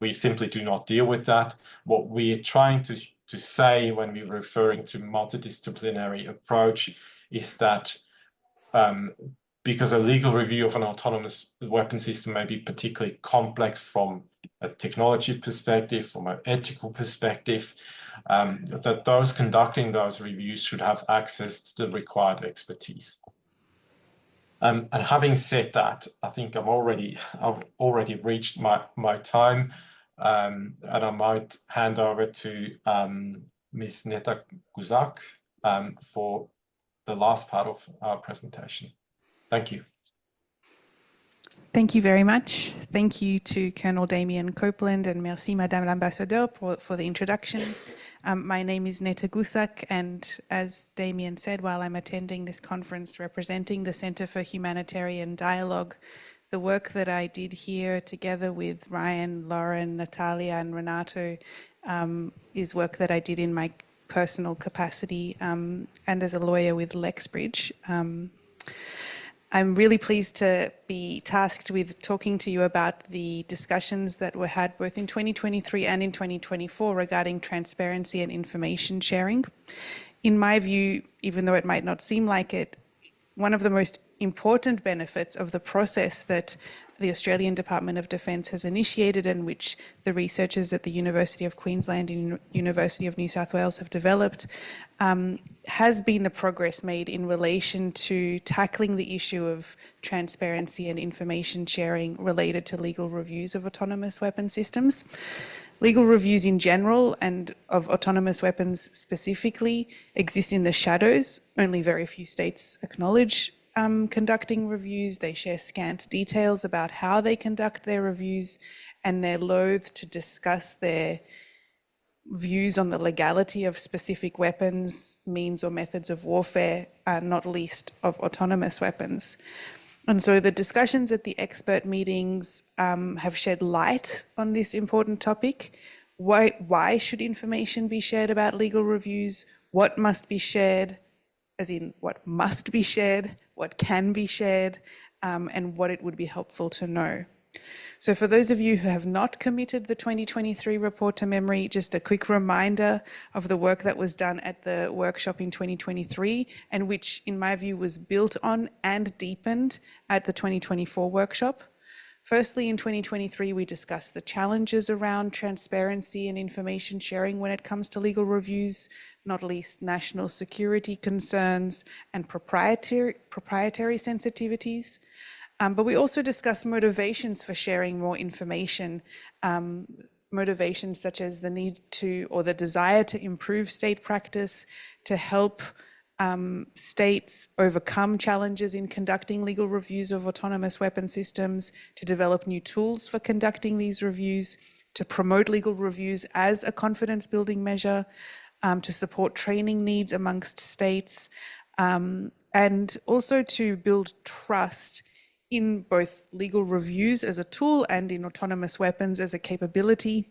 We simply do not deal with that. What we're trying to say when we're referring to multidisciplinary approach is that because a legal review of an autonomous weapon system may be particularly complex from a technology perspective, from an ethical perspective, that those conducting those reviews should have access to the required expertise. And having said that, I think I've already reached my time. And I might hand over to Ms. Neta Guzak for the last part of our presentation. Thank you. Thank you very much. Thank you to Colonel Damien Copeland and merci Madame l'Ambassadeur for the introduction. My name is Neta Guzak, and as Damien said, while I'm attending this conference representing the Centre for Humanitarian Dialogue, the work that I did here together with Ryan, Lauren, Natalia and Renato is work that I did in my personal capacity and as a lawyer with Lexbridge. I'm really pleased to be tasked with talking to you about the discussions that were had both in 2023 and in 2024 regarding transparency and information sharing. In my view, even though it might not seem like it, one of the most important benefits of the process that the Australian Department of Defence has initiated and which the researchers at the University of Queensland and University of New South Wales have developed has been the progress made in relation to tackling the issue of transparency and information sharing related to legal reviews of autonomous weapon systems. Legal reviews in general and of autonomous weapons specifically exist in the shadows. Only very few states acknowledge conducting reviews. They share scant details about how they conduct their reviews, and they're loath to discuss their views on the legality of specific weapons, means or methods of warfare, not least of autonomous weapons. And so the discussions at the expert meetings have shed light on this important topic. Why should information be shared about legal reviews? What must be shared, as in what must be shared, what can be shared, and what it would be helpful to know. So for those of you who have not committed the 2023 report to memory, just a quick reminder of the work that was done at the workshop in 2023 and which, in my view, was built on and deepened at the 2024 workshop. Firstly, in 2023, we discussed the challenges around transparency and information sharing when it comes to legal reviews, not least national security concerns and proprietary sensitivities. But we also discussed motivations for sharing more information, motivations such as the need to or the desire to improve state practice, to help states overcome challenges in conducting legal reviews of autonomous weapon systems, to develop new tools for conducting these reviews, to promote legal reviews as a confidence building measure, to support training needs amongst states, and also to build trust in both legal reviews as a tool and in autonomous weapons as a capability.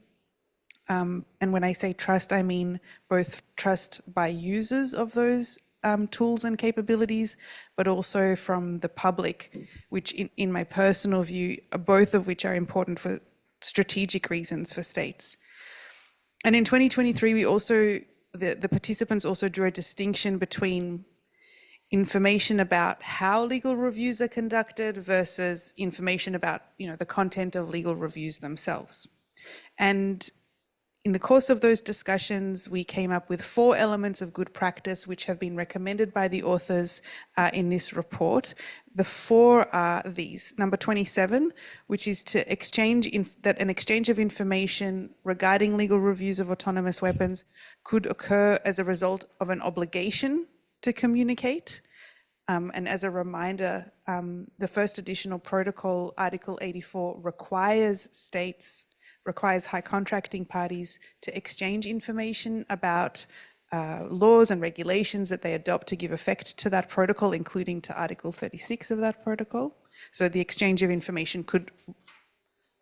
And when I say trust, I mean both trust by users of those tools and capabilities, but also from the public, which in my personal view, both of which are important for strategic reasons for states. And in 2023, we also, the participants also drew a distinction between information about how legal reviews are conducted versus information about, the content of legal reviews themselves. And in the course of those discussions, we came up with 4 elements of good practice which have been recommended by the authors in this report. The 4 are these. Number 27, which is to that an exchange of information regarding legal reviews of autonomous weapons could occur as a result of an obligation to communicate. And as a reminder, the first additional protocol, Article 84, requires high contracting parties to exchange information about laws and regulations that they adopt to give effect to that protocol, including to Article 36 of that protocol. So the exchange of information could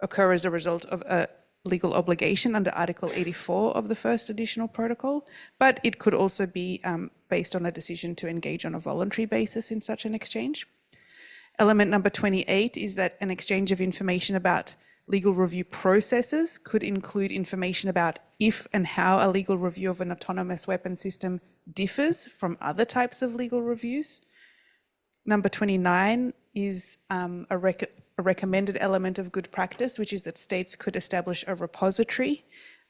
occur as a result of a legal obligation under Article 84 of the first additional protocol, but it could also be based on a decision to engage on a voluntary basis in such an exchange. Element number 28 is that an exchange of information about legal review processes could include information about if and how a legal review of an autonomous weapon system differs from other types of legal reviews. Number 29 is a recommended element of good practice, which is that states could establish a repository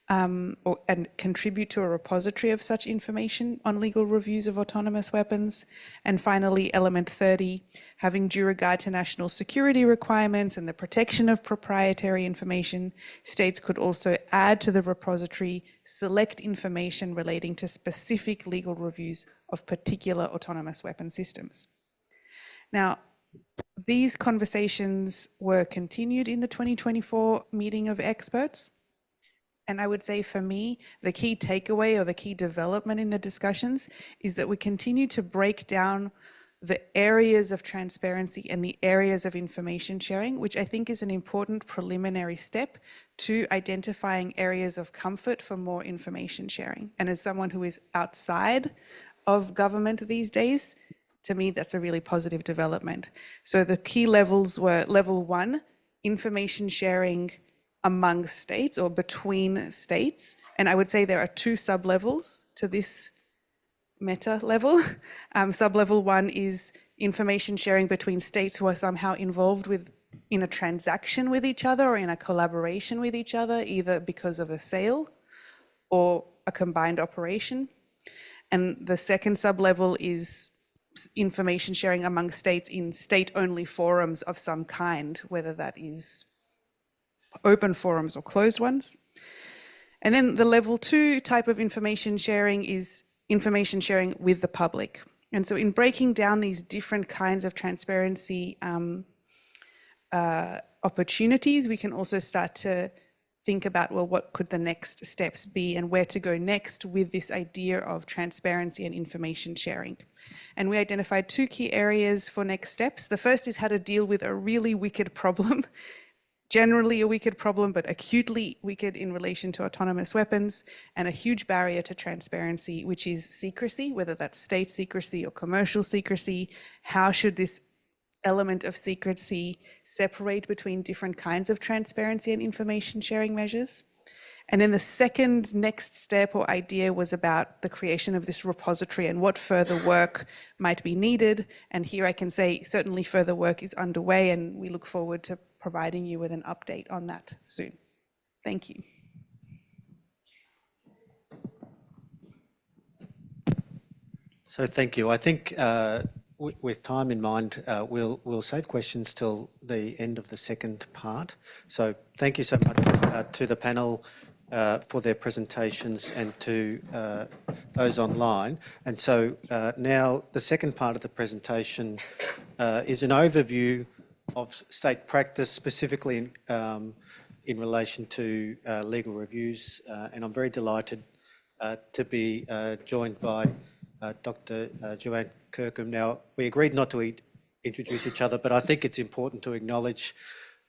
and contribute to a repository of such information on legal reviews of autonomous weapons. And finally, element 30, having due regard to national security requirements and the protection of proprietary information, states could also add to the repository select information relating to specific legal reviews of particular autonomous weapon systems. Now, these conversations were continued in the 2024 meeting of experts. And I would say for me, the key takeaway or the key development in the discussions is that we continue to break down the areas of transparency and the areas of information sharing, which I think is an important preliminary step to identifying areas of comfort for more information sharing. And as someone who is outside of government these days, to me, that's a really positive development. So the key levels were level 1, information sharing among states or between states. And I would say there are 2 sub-levels to this meta level. Sub-level 1 is information sharing between states who are somehow involved in a transaction with each other or in a collaboration with each other, either because of a sale or a combined operation. And the second sub-level is information sharing among states in state-only forums of some kind, whether that is open forums or closed ones. And then the level 2 type of information sharing is information sharing with the public. And so in breaking down these different kinds of transparency opportunities, we can also start to think about, well, what could the next steps be and where to go next with this idea of transparency and information sharing. And we identified 2 key areas for next steps. The first is how to deal with a really wicked problem, generally a wicked problem, but acutely wicked in relation to autonomous weapons, and a huge barrier to transparency, which is secrecy, whether that's state secrecy or commercial secrecy. How should this element of secrecy separate between different kinds of transparency and information sharing measures? And then the second next step or idea was about the creation of this repository and what further work might be needed. And here I can say certainly further work is underway, and we look forward to providing you with an update on that soon. Thank you. So thank you. I think with time in mind, we'll save questions till the end of the second part. So thank you so much to the panel. for their presentations and to those online. And so now the second part of the presentation is an overview of state practice, specifically in relation to legal reviews. And I'm very delighted to be joined by Dr. Joanne Kirkham. Now, we agreed not to introduce each other, but I think it's important to acknowledge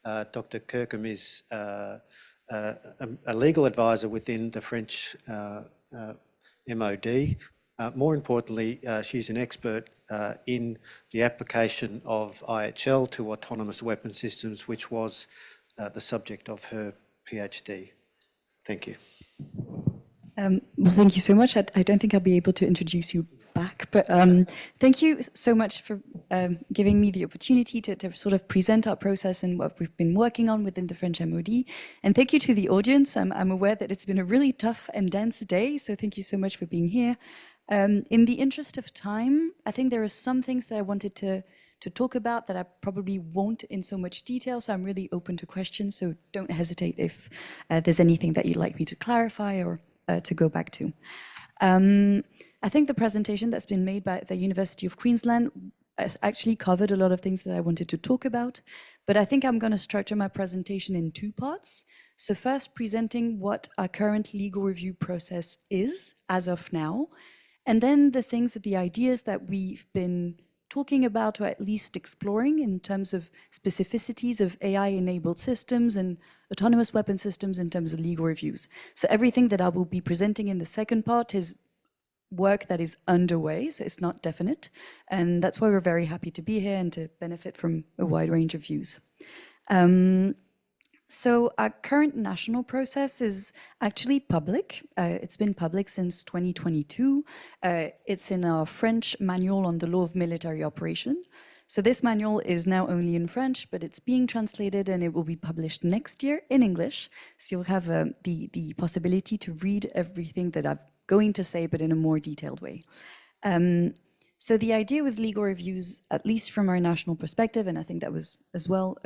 Dr. Kirkham is a legal advisor within the French MoD. More importantly, she's an expert in the application of IHL to autonomous weapon systems, which was the subject of her PhD. Thank you. Well, thank you so much. I don't think I'll be able to introduce you back, but thank you so much for giving me the opportunity to sort of present our process and what we've been working on within the French MoD. And thank you to the audience. I'm aware that it's been a really tough and dense day, so thank you so much for being here. In the interest of time, I think there are some things that I wanted to talk about that I probably won't in so much detail, so I'm really open to questions, so don't hesitate if there's anything that you'd like me to clarify or to go back to. I think the presentation that's been made by the University of Queensland has actually covered a lot of things that I wanted to talk about, but I think I'm going to structure my presentation in two parts. So first, presenting what our current legal review process is as of now, and then the things, the ideas that we've been talking about, or at least exploring in terms of specificities of AI-enabled systems and autonomous weapon systems in terms of legal reviews. So everything that I will be presenting in the second part is work that is underway, so it's not definite. And that's why we're very happy to be here and to benefit from a wide range of views. So our current national process is actually public. It's been public since 2022. It's in our French manual on the law of military operation. So this manual is now only in French, but it's being translated and it will be published next year in English. So you'll have the possibility to read everything that I'm going to say, but in a more detailed way. So the idea with legal reviews, at least from our national perspective, and I think that was as well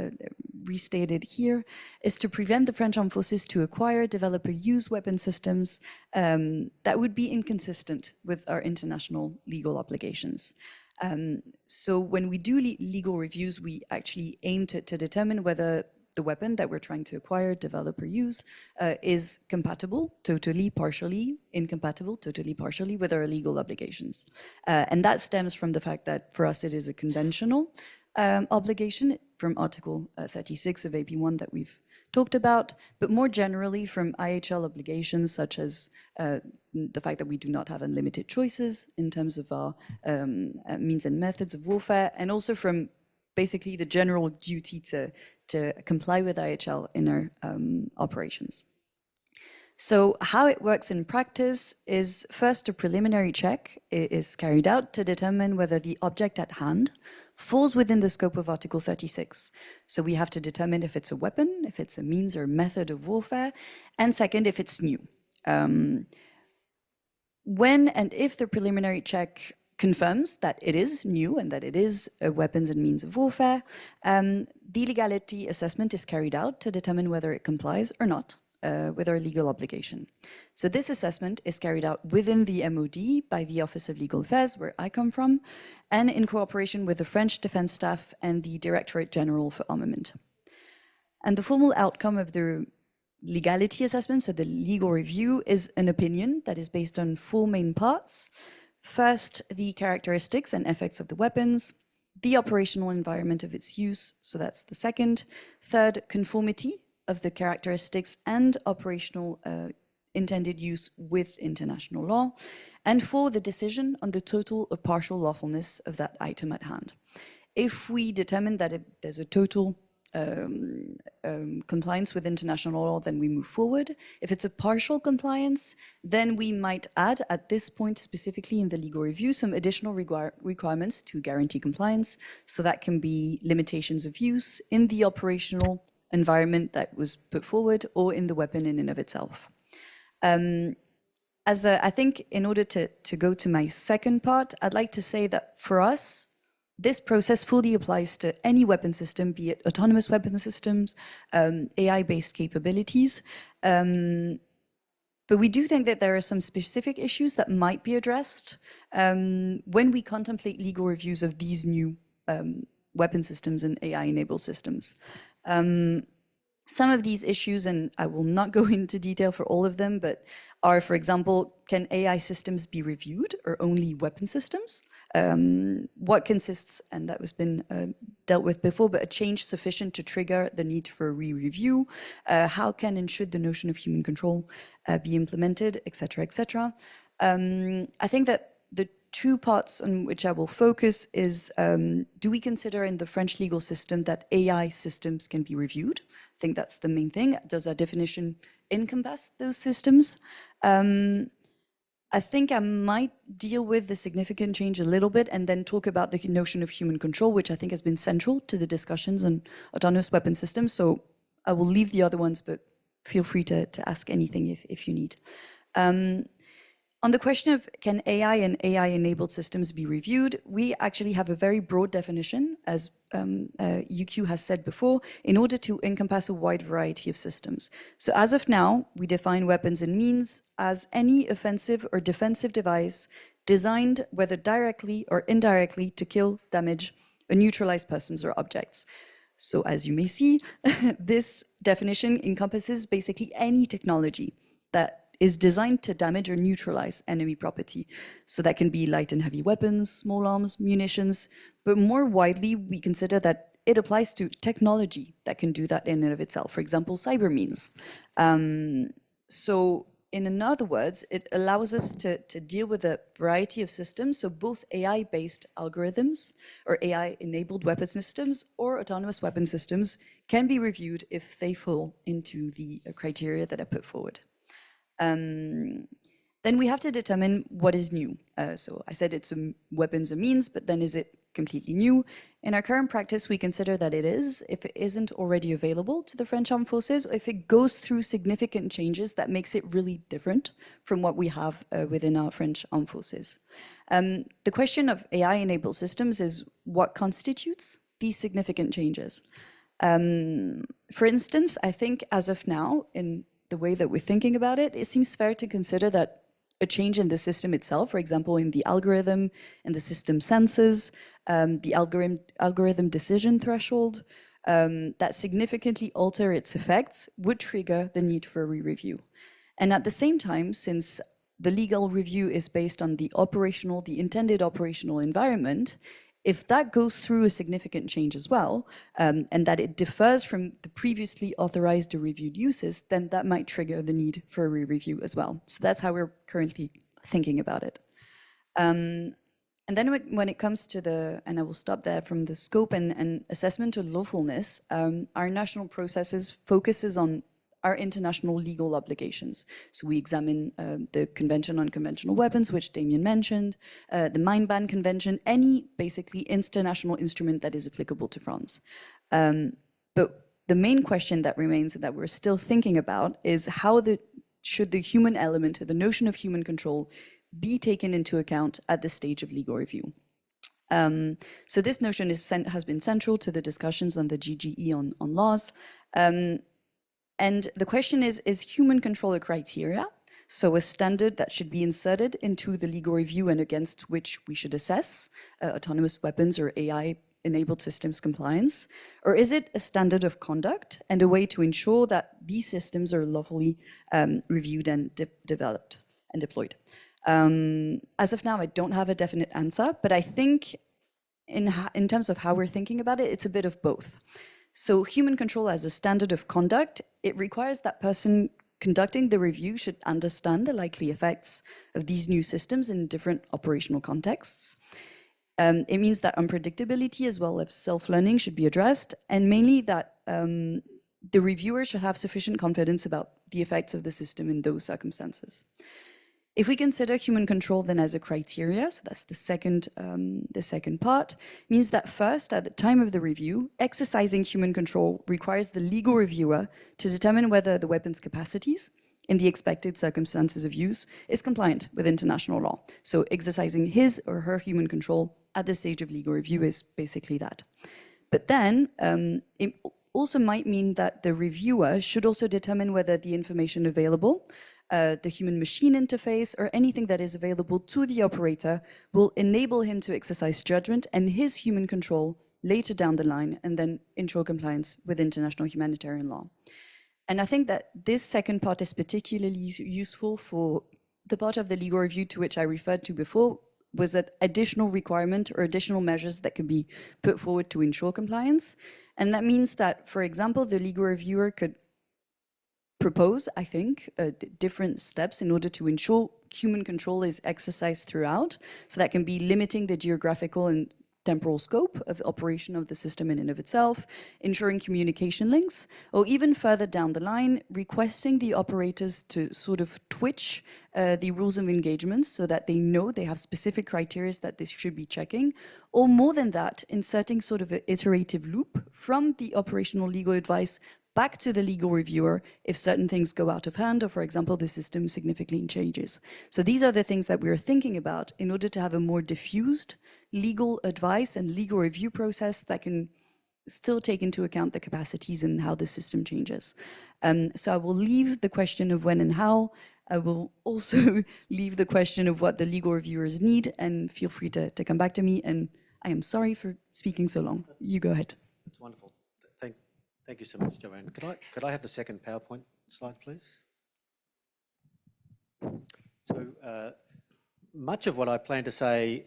restated here, is to prevent the French armed forces to acquire, develop, or use weapon systems that would be inconsistent with our international legal obligations. So when we do legal reviews, we actually aim to determine whether the weapon that we're trying to acquire, develop, or use is compatible, totally, partially, incompatible, totally, partially with our legal obligations. And that stems from the fact that for us it is a conventional obligation from Article 36 of AP1 that we've talked about, but more generally from IHL obligations such as the fact that we do not have unlimited choices in terms of our means and methods of warfare, and also from basically the general duty to comply with IHL in our operations. So how it works in practice is first a preliminary check is carried out to determine whether the object at hand falls within the scope of Article 36. So we have to determine if it's a weapon, if it's a means or method of warfare, and second, if it's new. When and if the preliminary check confirms that it is new and that it is weapons and means of warfare, the legality assessment is carried out to determine whether it complies or not with our legal obligation. So this assessment is carried out within the MoD by the Office of Legal Affairs, where I come from, and in cooperation with the French Defense Staff and the Directorate General for Armament. And the formal outcome of the legality assessment, so the legal review, is an opinion that is based on four main parts. First, the characteristics and effects of the weapons, the operational environment of its use, so that's the second. Third, conformity of the characteristics and operational intended use with international law. And four, the decision on the total or partial lawfulness of that item at hand. If we determine that there's a total compliance with international law, then we move forward. If it's a partial compliance, then we might add, at this point specifically in the legal review, some additional requirements to guarantee compliance. So that can be limitations of use in the operational environment that was put forward or in the weapon in and of itself. I think in order to go to my second part, I'd like to say that for us, this process fully applies to any weapon system, be it autonomous weapon systems, AI-based capabilities. But we do think that there are some specific issues that might be addressed when we contemplate legal reviews of these new weapon systems and AI-enabled systems. Some of these issues, and I will not go into detail for all of them, but are, for example, can AI systems be reviewed or only weapon systems? What consists, and that was been dealt with before, but a change sufficient to trigger the need for a re-review? How can and should the notion of human control be implemented, et cetera, et cetera? I think that the two parts on which I will focus is, do we consider in the French legal system that AI systems can be reviewed? I think that's the main thing. Does our definition encompass those systems? I think I might deal with the significant change a little bit and then talk about the notion of human control, which I think has been central to the discussions on autonomous weapon systems. So I will leave the other ones, but feel free to ask anything if you need. On the question of can AI and AI-enabled systems be reviewed, we actually have a very broad definition, as UQ has said before, in order to encompass a wide variety of systems. So as of now, we define weapons and means as any offensive or defensive device designed, whether directly or indirectly, to kill, damage, or neutralize persons or objects. So as you may see, this definition encompasses basically any technology that is designed to damage or neutralize enemy property. So that can be light and heavy weapons, small arms, munitions, but more widely, we consider that it applies to technology that can do that in and of itself. For example, cyber means. So in other words, it allows us to deal with a variety of systems, so both AI-based algorithms or AI-enabled weapon systems or autonomous weapon systems can be reviewed if they fall into the criteria that I put forward. Then we have to determine what is new. So I said it's weapons and means, but then is it completely new? In our current practice, we consider that it is, if it isn't already available to the French Armed Forces, or if it goes through significant changes that makes it really different from what we have within our French Armed Forces. The question of AI-enabled systems is what constitutes these significant changes. For instance, I think as of now, in the way that we're thinking about it, it seems fair to consider that a change in the system itself, for example, in the algorithm and the system senses, the algorithm decision threshold, that significantly alter its effects would trigger the need for a re-review. And at the same time, since the legal review is based on the intended operational environment, if that goes through a significant change as well, and that it differs from the previously authorized or reviewed uses, then that might trigger the need for a re-review as well. So that's how we're currently thinking about it. And then when it comes to and I will stop there, from the scope and assessment of lawfulness, our national processes focuses on our international legal obligations. So we examine the Convention on Conventional Weapons, which Damien mentioned, the Mine Ban Convention, any basically international instrument that is applicable to France. But the main question that remains and that we're still thinking about is how should the human element, or the notion of human control, be taken into account at this stage of legal review. So this notion has been central to the discussions on the GGE on laws. And the question is human control a criteria? So a standard that should be inserted into the legal review and against which we should assess autonomous weapons or AI-enabled systems compliance? Or is it a standard of conduct and a way to ensure that these systems are lawfully reviewed and developed and deployed? As of now, I don't have a definite answer, but I think in terms of how we're thinking about it, it's a bit of both. So human control as a standard of conduct, it requires that person conducting the review should understand the likely effects of these new systems in different operational contexts. It means that unpredictability as well as self-learning should be addressed, and mainly that the reviewer should have sufficient confidence about the effects of the system in those circumstances. If we consider human control then as a criteria, so that's the second part, means that first, at the time of the review, exercising human control requires the legal reviewer to determine whether the weapon's capacities in the expected circumstances of use is compliant with international law. So exercising his or her human control at the stage of legal review is basically that. But then it also might mean that the reviewer should also determine whether the information available the human-machine interface, or anything that is available to the operator will enable him to exercise judgment and his human control later down the line, and then ensure compliance with international humanitarian law. And I think that this second part is particularly useful for the part of the legal review to which I referred to before, was that additional requirement or additional measures that could be put forward to ensure compliance. And that means that, for example, the legal reviewer could propose, I think, different steps in order to ensure human control is exercised throughout. So that can be limiting the geographical and temporal scope of the operation of the system in and of itself, ensuring communication links, or even further down the line, requesting the operators to sort of twitch the rules of engagement so that they know they have specific criteria that they should be checking, or more than that, inserting sort of an iterative loop from the operational legal advice back to the legal reviewer if certain things go out of hand, or for example, the system significantly changes. So these are the things that we're thinking about in order to have a more diffused legal advice and legal review process that can still take into account the capacities and how the system changes. So I will leave the question of when and how. I will also leave the question of what the legal reviewers need, and feel free to come back to me. And I am sorry for speaking so long. You go ahead. That's wonderful. Thank you so much, Joanne. Could I have the second PowerPoint slide, please? So much of what I plan to say,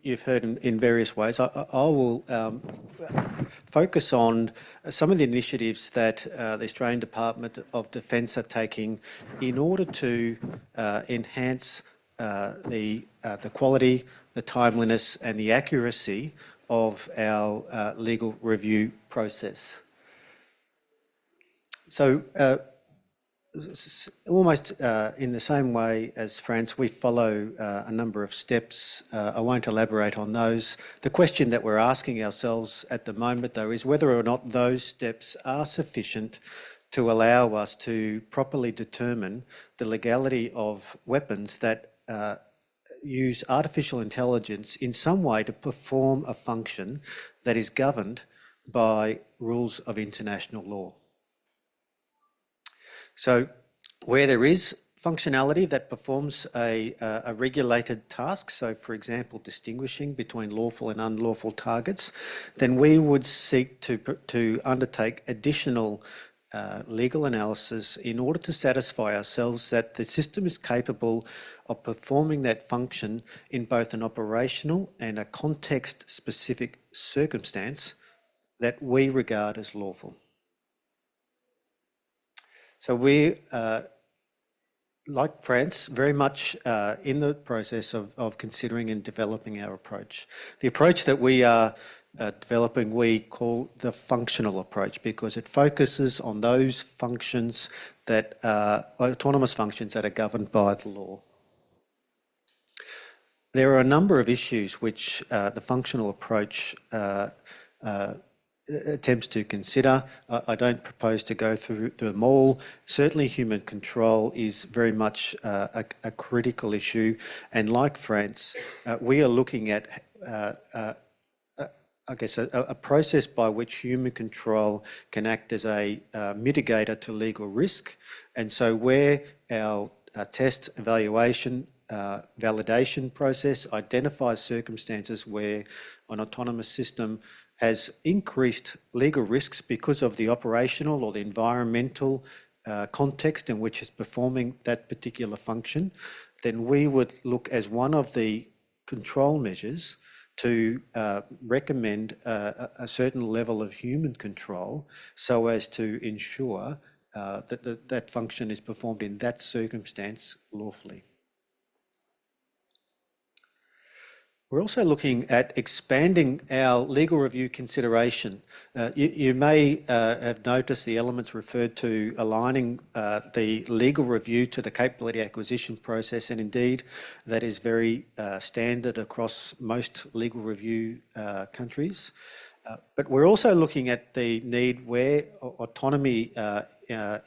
you've heard in various ways. I will focus on some of the initiatives that the Australian Department of Defence are taking in order to enhance the quality, the timeliness and the accuracy of our legal review process. So almost in the same way as France, we follow a number of steps. I won't elaborate on those. The question that we're asking ourselves at the moment, though, is whether or not those steps are sufficient to allow us to properly determine the legality of weapons that use artificial intelligence in some way to perform a function that is governed by rules of international law. So where there is functionality that performs a regulated task, so for example, distinguishing between lawful and unlawful targets, then we would seek to undertake additional legal analysis in order to satisfy ourselves that the system is capable of performing that function in both an operational and a context-specific circumstance that we regard as lawful. So we, like France, very much in the process of considering and developing our approach. The approach that we are developing we call the functional approach, because it focuses on those functions that are autonomous functions that are governed by the law. There are a number of issues which the functional approach attempts to consider. I don't propose to go through them all. Certainly human control is very much a critical issue, and like France, we are looking at I guess a process by which human control can act as a mitigator to legal risk. And so where our test, evaluation, validation process identifies circumstances where an autonomous system has increased legal risks because of the operational or the environmental context in which it's performing that particular function, then we would look as one of the control measures to recommend a certain level of human control so as to ensure that that function is performed in that circumstance lawfully. We're also looking at expanding our legal review consideration. You may have noticed the elements referred to aligning the legal review to the capability acquisition process, and indeed that is very standard across most legal review countries. But we're also looking at the need where autonomy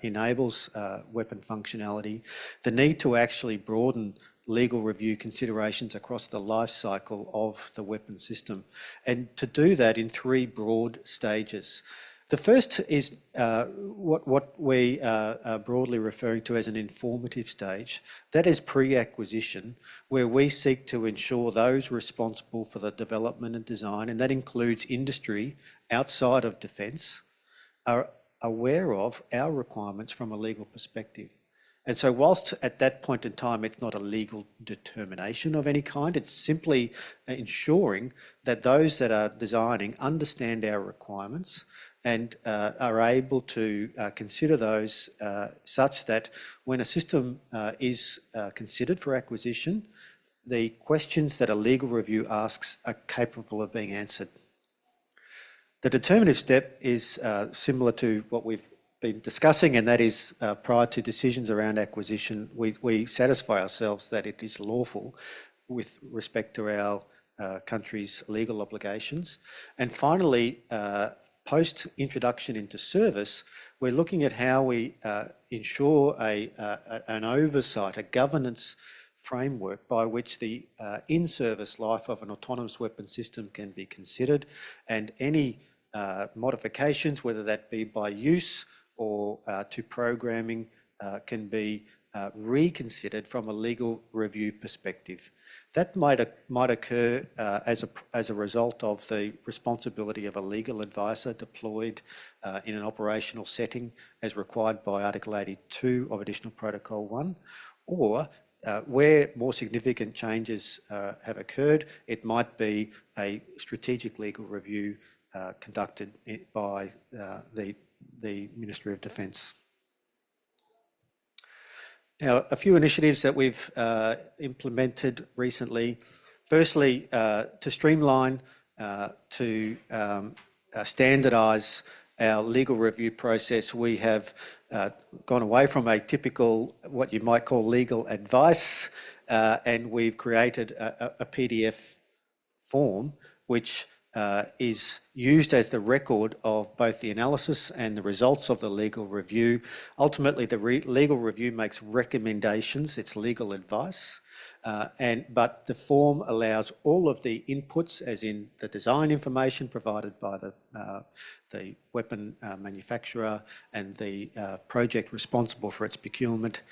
enables weapon functionality, the need to actually broaden legal review considerations across the life cycle of the weapon system, and to do that in three broad stages. The first is what we are broadly referring to as an informative stage. That is pre-acquisition, where we seek to ensure those responsible for the development and design, and that includes industry outside of defence, are aware of our requirements from a legal perspective. And so whilst at that point in time it's not a legal determination of any kind, it's simply ensuring that those that are designing understand our requirements and are able to consider those such that when a system is considered for acquisition, the questions that a legal review asks are capable of being answered. The determinative step is similar to what we've been discussing, and that is prior to decisions around acquisition, we satisfy ourselves that it is lawful with respect to our country's legal obligations. And finally, post-introduction into service, we're looking at how we ensure an oversight, a governance framework by which the in-service life of an autonomous weapon system can be considered, and any modifications, whether that be by use or to programming, can be reconsidered from a legal review perspective. That might occur as a result of the responsibility of a legal advisor deployed in an operational setting as required by Article 82 of Additional Protocol 1, or where more significant changes have occurred, it might be a strategic legal review conducted by the Ministry of Defence. Now, a few initiatives that we've implemented recently. Firstly, to streamline, to standardise our legal review process, we have gone away from a typical, what you might call legal advice, and we've created a PDF form which is used as the record of both the analysis and the results of the legal review. Ultimately, the legal review makes recommendations, it's legal advice, but the form allows all of the inputs, as in the design information provided by the weapon manufacturer and the project responsible for its procurement,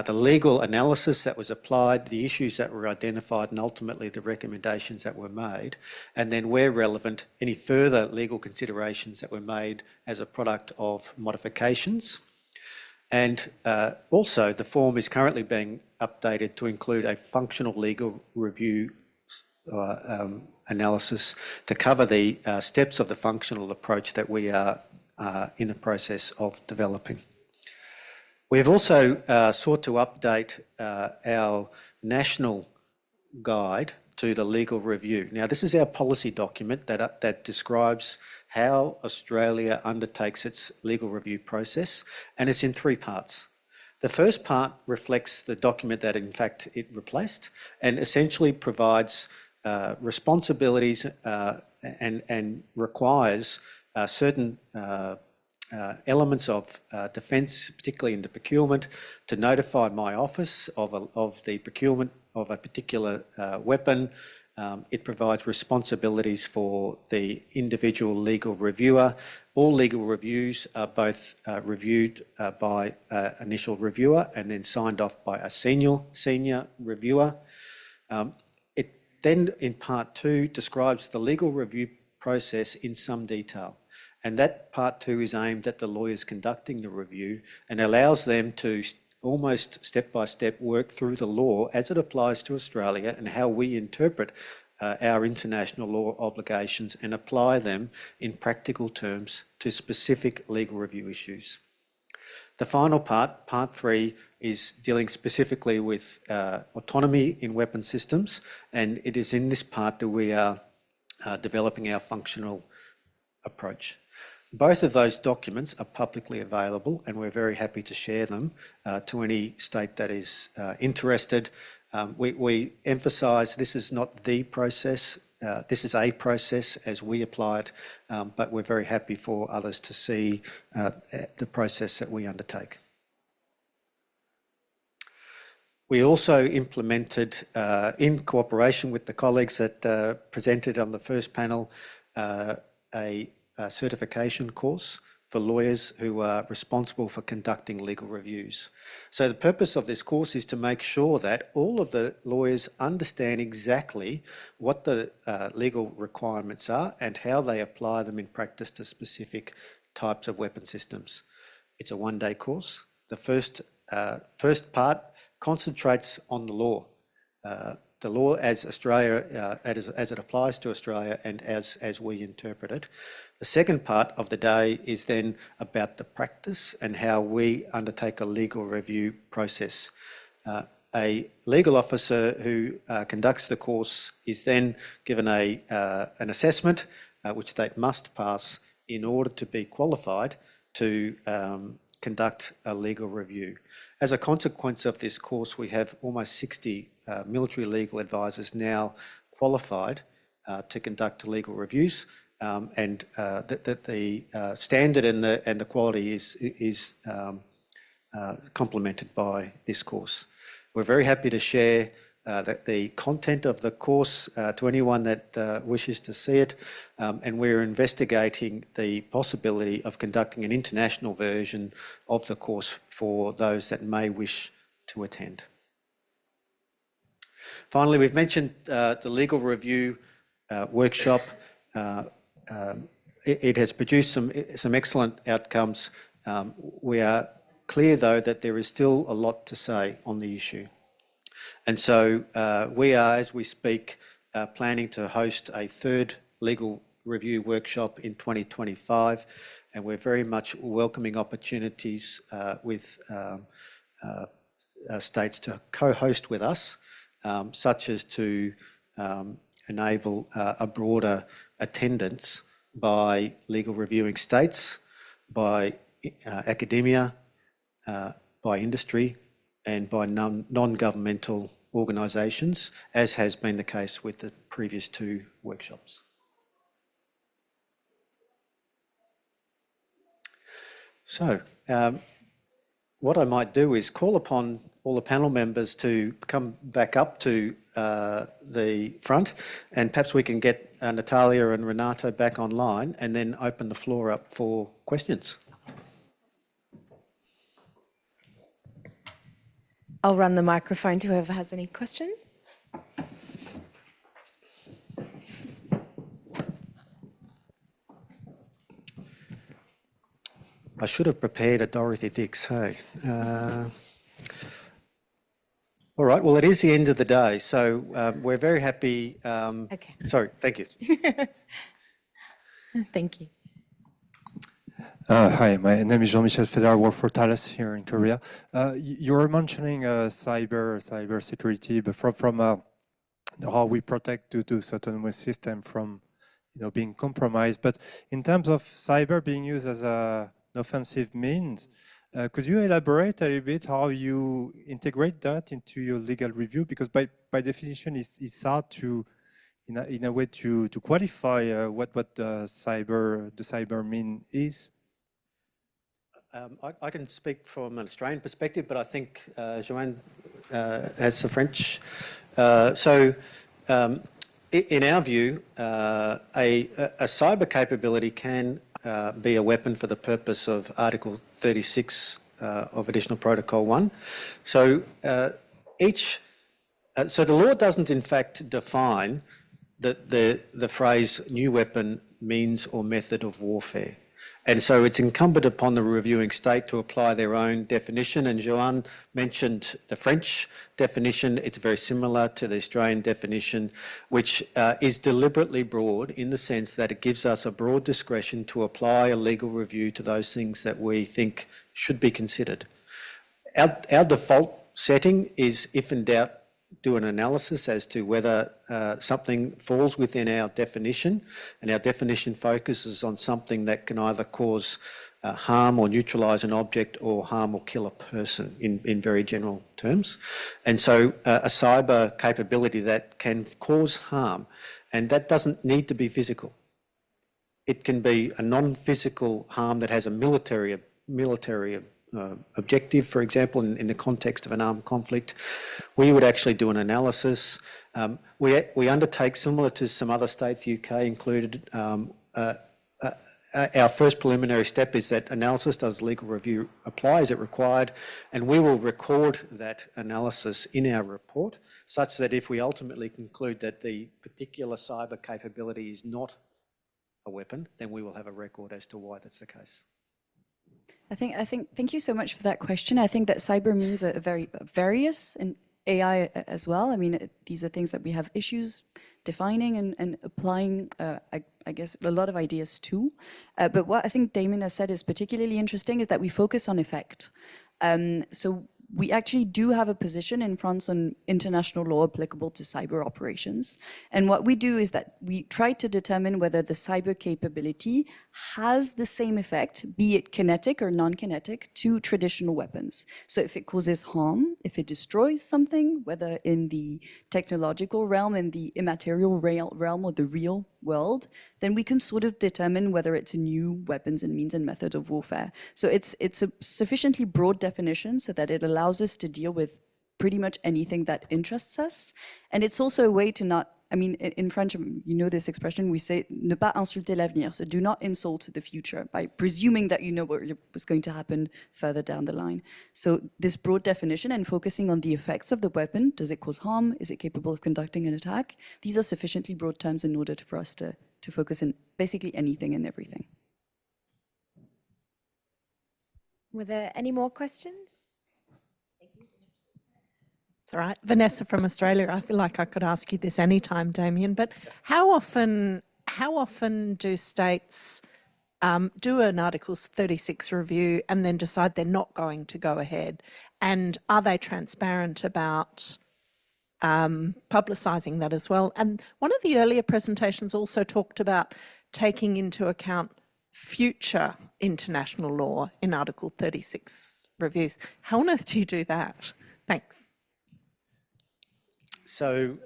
the legal analysis that was applied, the issues that were identified, and ultimately the recommendations that were made, and then where relevant, any further legal considerations that were made as a product of modifications. And also the form is currently being updated to include a functional legal review analysis to cover the steps of the functional approach that we are in the process of developing. We've also sought to update our national guide to the legal review. Now, this is our policy document that describes how Australia undertakes its legal review process, and it's in three parts. The first part reflects the document that, in fact, it replaced, and essentially provides responsibilities and requires certain elements of defence, particularly in the procurement, to notify my office of the procurement of a particular weapon. It provides responsibilities for the individual legal reviewer. All legal reviews are both reviewed by an initial reviewer and then signed off by a senior reviewer. It then, in part two, describes the legal review process in some detail. And that part two is aimed at the lawyers conducting the review and allows them to almost step by step work through the law as it applies to Australia and how we interpret our international law obligations and apply them in practical terms to specific legal review issues. The final part, part three, is dealing specifically with autonomy in weapon systems, and it is in this part that we are developing our functional approach. Both of those documents are publicly available, and we're very happy to share them to any state that is interested. We emphasise this is not the process, this is a process as we apply it, but we're very happy for others to see the process that we undertake. We also implemented, in cooperation with the colleagues that presented on the first panel, a certification course for lawyers who are responsible for conducting legal reviews. So the purpose of this course is to make sure that all of the lawyers understand exactly what the legal requirements are and how they apply them in practice to specific types of weapon systems. It's a one-day course. The first part concentrates on the law. The law as Australia, as it applies to Australia and as we interpret it. The second part of the day is then about the practice and how we undertake a legal review process. A legal officer who conducts the course is then given an assessment which they must pass in order to be qualified to conduct a legal review. As a consequence of this course, we have almost 60 military legal advisors now qualified to conduct legal reviews, and the standard and the quality is complemented by this course. We're very happy to share that the content of the course to anyone that wishes to see it, and we're investigating the possibility of conducting an international version of the course for those that may wish to attend. Finally, we've mentioned the legal review workshop. It has produced some excellent outcomes. We are clear, though, that there is still a lot to say on the issue. And so we are, as we speak, planning to host a third legal review workshop in 2025, and we're very much welcoming opportunities with states to co-host with us, such as to enable a broader attendance by legal reviewing states, by academia, by industry, and by non-governmental organisations, as has been the case with the previous two workshops. So, what I might do is call upon all the panel members to come back up to the front, and perhaps we can get Natalia and Renato back online and then open the floor up for questions. I'll run the microphone to whoever has any questions. I should have prepared a Dorothy Dix, hey. All right, well, it is the end of the day, so we're very happy. Okay. Sorry, thank you. Thank you. Hi, my name is Jean-Michel Feder. I work for Thales here in Korea. You were mentioning cyber security, but from how we protect due to autonomous system from being compromised. But in terms of cyber being used as an offensive means, could you elaborate a little bit how you integrate that into your legal review? Because by definition, it's hard to in a way to qualify what the cyber mean is. I can speak from an Australian perspective, but I think Joanne has the French. In our view, a cyber capability can be a weapon for the purpose of Article 36 of Additional Protocol 1. So the law doesn't in fact define the phrase new weapon, means or method of warfare. And so it's incumbent upon the reviewing state to apply their own definition. And Joanne mentioned the French definition. It's very similar to the Australian definition, which is deliberately broad in the sense that it gives us a broad discretion to apply a legal review to those things that we think should be considered. Our default setting is, if in doubt, do an analysis as to whether something falls within our definition, and our definition focuses on something that can either cause harm or neutralise an object or harm or kill a person in very general terms. And so a cyber capability that can cause harm, and that doesn't need to be physical. It can be a non-physical harm that has a military objective, for example, in the context of an armed conflict. We would actually do an analysis. We undertake, similar to some other states, UK included, our first preliminary step is that analysis. Does legal review apply? Is it required? And we will record that analysis in our report, such that if we ultimately conclude that the particular cyber capability is not a weapon, then we will have a record as to why that's the case. Thank you so much for that question. I think that cyber means a very various, and AI as well. I mean, these are things that we have issues defining and applying, I guess, a lot of ideas to. But what I think Damien has said is particularly interesting is that we focus on effect. So we actually do have a position in France on international law applicable to cyber operations. And what we do is that we try to determine whether the cyber capability has the same effect, be it kinetic or non-kinetic, to traditional weapons. So if it causes harm, if it destroys something, whether in the technological realm, in the immaterial realm, or the real world, then we can sort of determine whether it's a new weapons and means and method of warfare. So it's a sufficiently broad definition so that it allows us to deal with pretty much anything that interests us. And it's also a way to not, I mean, in French, you know this expression, we say, ne pas insulter l'avenir. So do not insult the future by presuming that you know what was going to happen further down the line. So this broad definition and focusing on the effects of the weapon, does it cause harm? Is it capable of conducting an attack? These are sufficiently broad terms in order for us to focus on basically anything and everything. Were there any more questions? It's all right. Vanessa from Australia. I feel like I could ask you this anytime, Damien, but how often do states do an Articles 36 review and then decide they're not going to go ahead? And are they transparent about publicising that as well? And one of the earlier presentations also talked about taking into account future international law in Article 36 reviews. How on earth do you do that? Thanks. So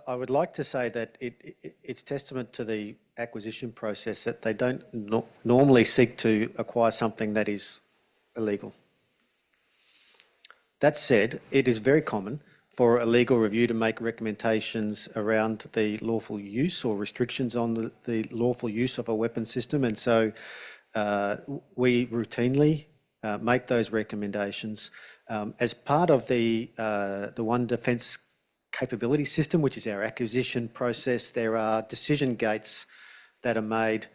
I would like to say that it's testament to the acquisition process that they don't normally seek to acquire something that is illegal. That said, it is very common for a legal review to make recommendations around the lawful use or restrictions on the lawful use of a weapon system. And so we routinely make those recommendations. As part of the One Defence Capability System, which is our acquisition process, there are decision gates that are made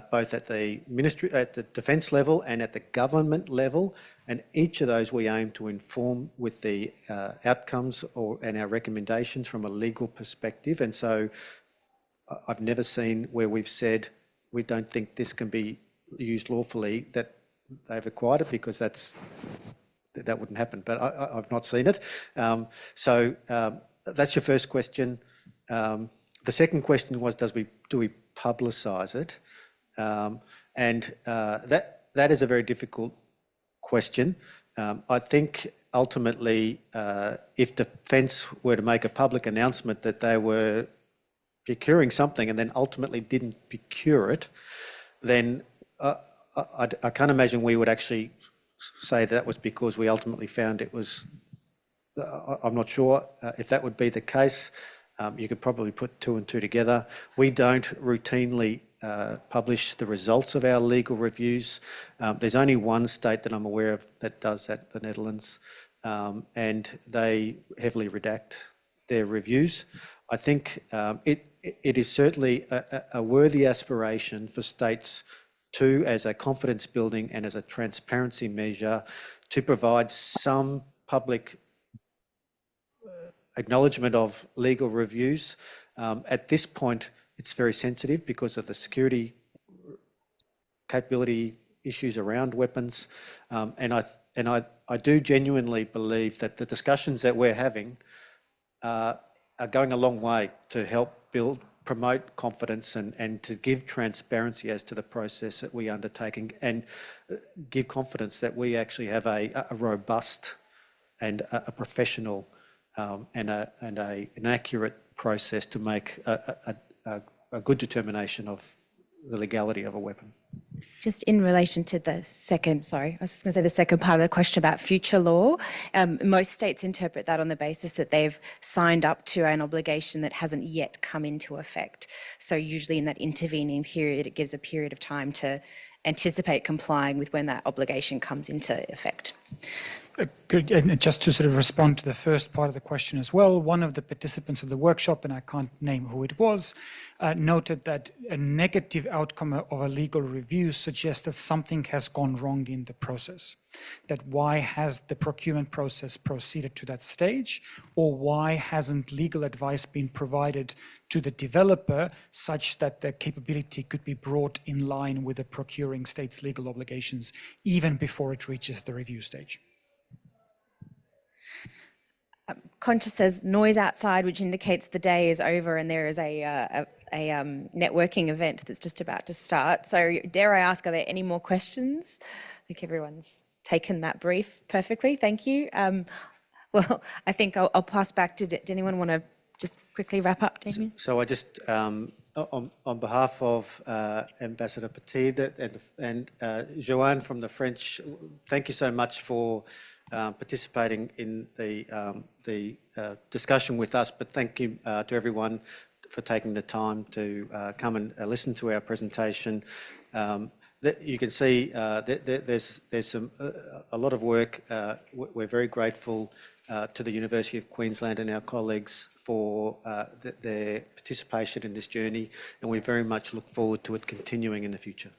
both at the ministry, at the defence level and at the government level, and each of those we aim to inform with the outcomes and our recommendations from a legal perspective. And so I've never seen where we've said we don't think this can be used lawfully that they've acquired it, because that wouldn't happen, but I've not seen it. So that's your first question. The second question was, do we publicise it? And that is a very difficult question. I think ultimately, if Defence were to make a public announcement that they were procuring something and then ultimately didn't procure it, then I can't imagine we would actually say that was because we ultimately found it was. I'm not sure if that would be the case. You could probably put two and two together. We don't routinely publish the results of our legal reviews. There's only one state that I'm aware of that does that, the Netherlands, and they heavily redact their reviews. I think it is certainly a worthy aspiration for states to, as a confidence building and as a transparency measure, to provide some public acknowledgement of legal reviews. At this point, it's very sensitive because of the security capability issues around weapons. And I do genuinely believe that the discussions that we're having are going a long way to help promote confidence and to give transparency as to the process that we undertake, and give confidence that we actually have a robust and a professional and an accurate process to make a good determination of the legality of a weapon. Just in relation to the second, sorry, I was just going to say the second part of the question about future law. Most states interpret that on the basis that they've signed up to an obligation that hasn't yet come into effect. So usually in that intervening period, it gives a period of time to anticipate complying with when that obligation comes into effect. Good. And just to sort of respond to the first part of the question as well, one of the participants of the workshop, and I can't name who it was, noted that a negative outcome of a legal review suggests that something has gone wrong in the process. That why has the procurement process proceeded to that stage, or why hasn't legal advice been provided to the developer such that the capability could be brought in line with the procuring state's legal obligations even before it reaches the review stage. Conscious there's noise outside, which indicates the day is over and there is a networking event that's just about to start. So dare I ask, are there any more questions? I think everyone's taken that brief perfectly. Thank you. Well, I think I'll pass back to, did anyone want to just quickly wrap up, Damien? So I just, on behalf of Ambassador Petit and Joanne from the French, thank you so much for participating in the discussion with us, but thank you to everyone for taking the time to come and listen to our presentation. You can see there's a lot of work. We're very grateful to the University of Queensland and our colleagues for their participation in this journey, and we very much look forward to it continuing in the future.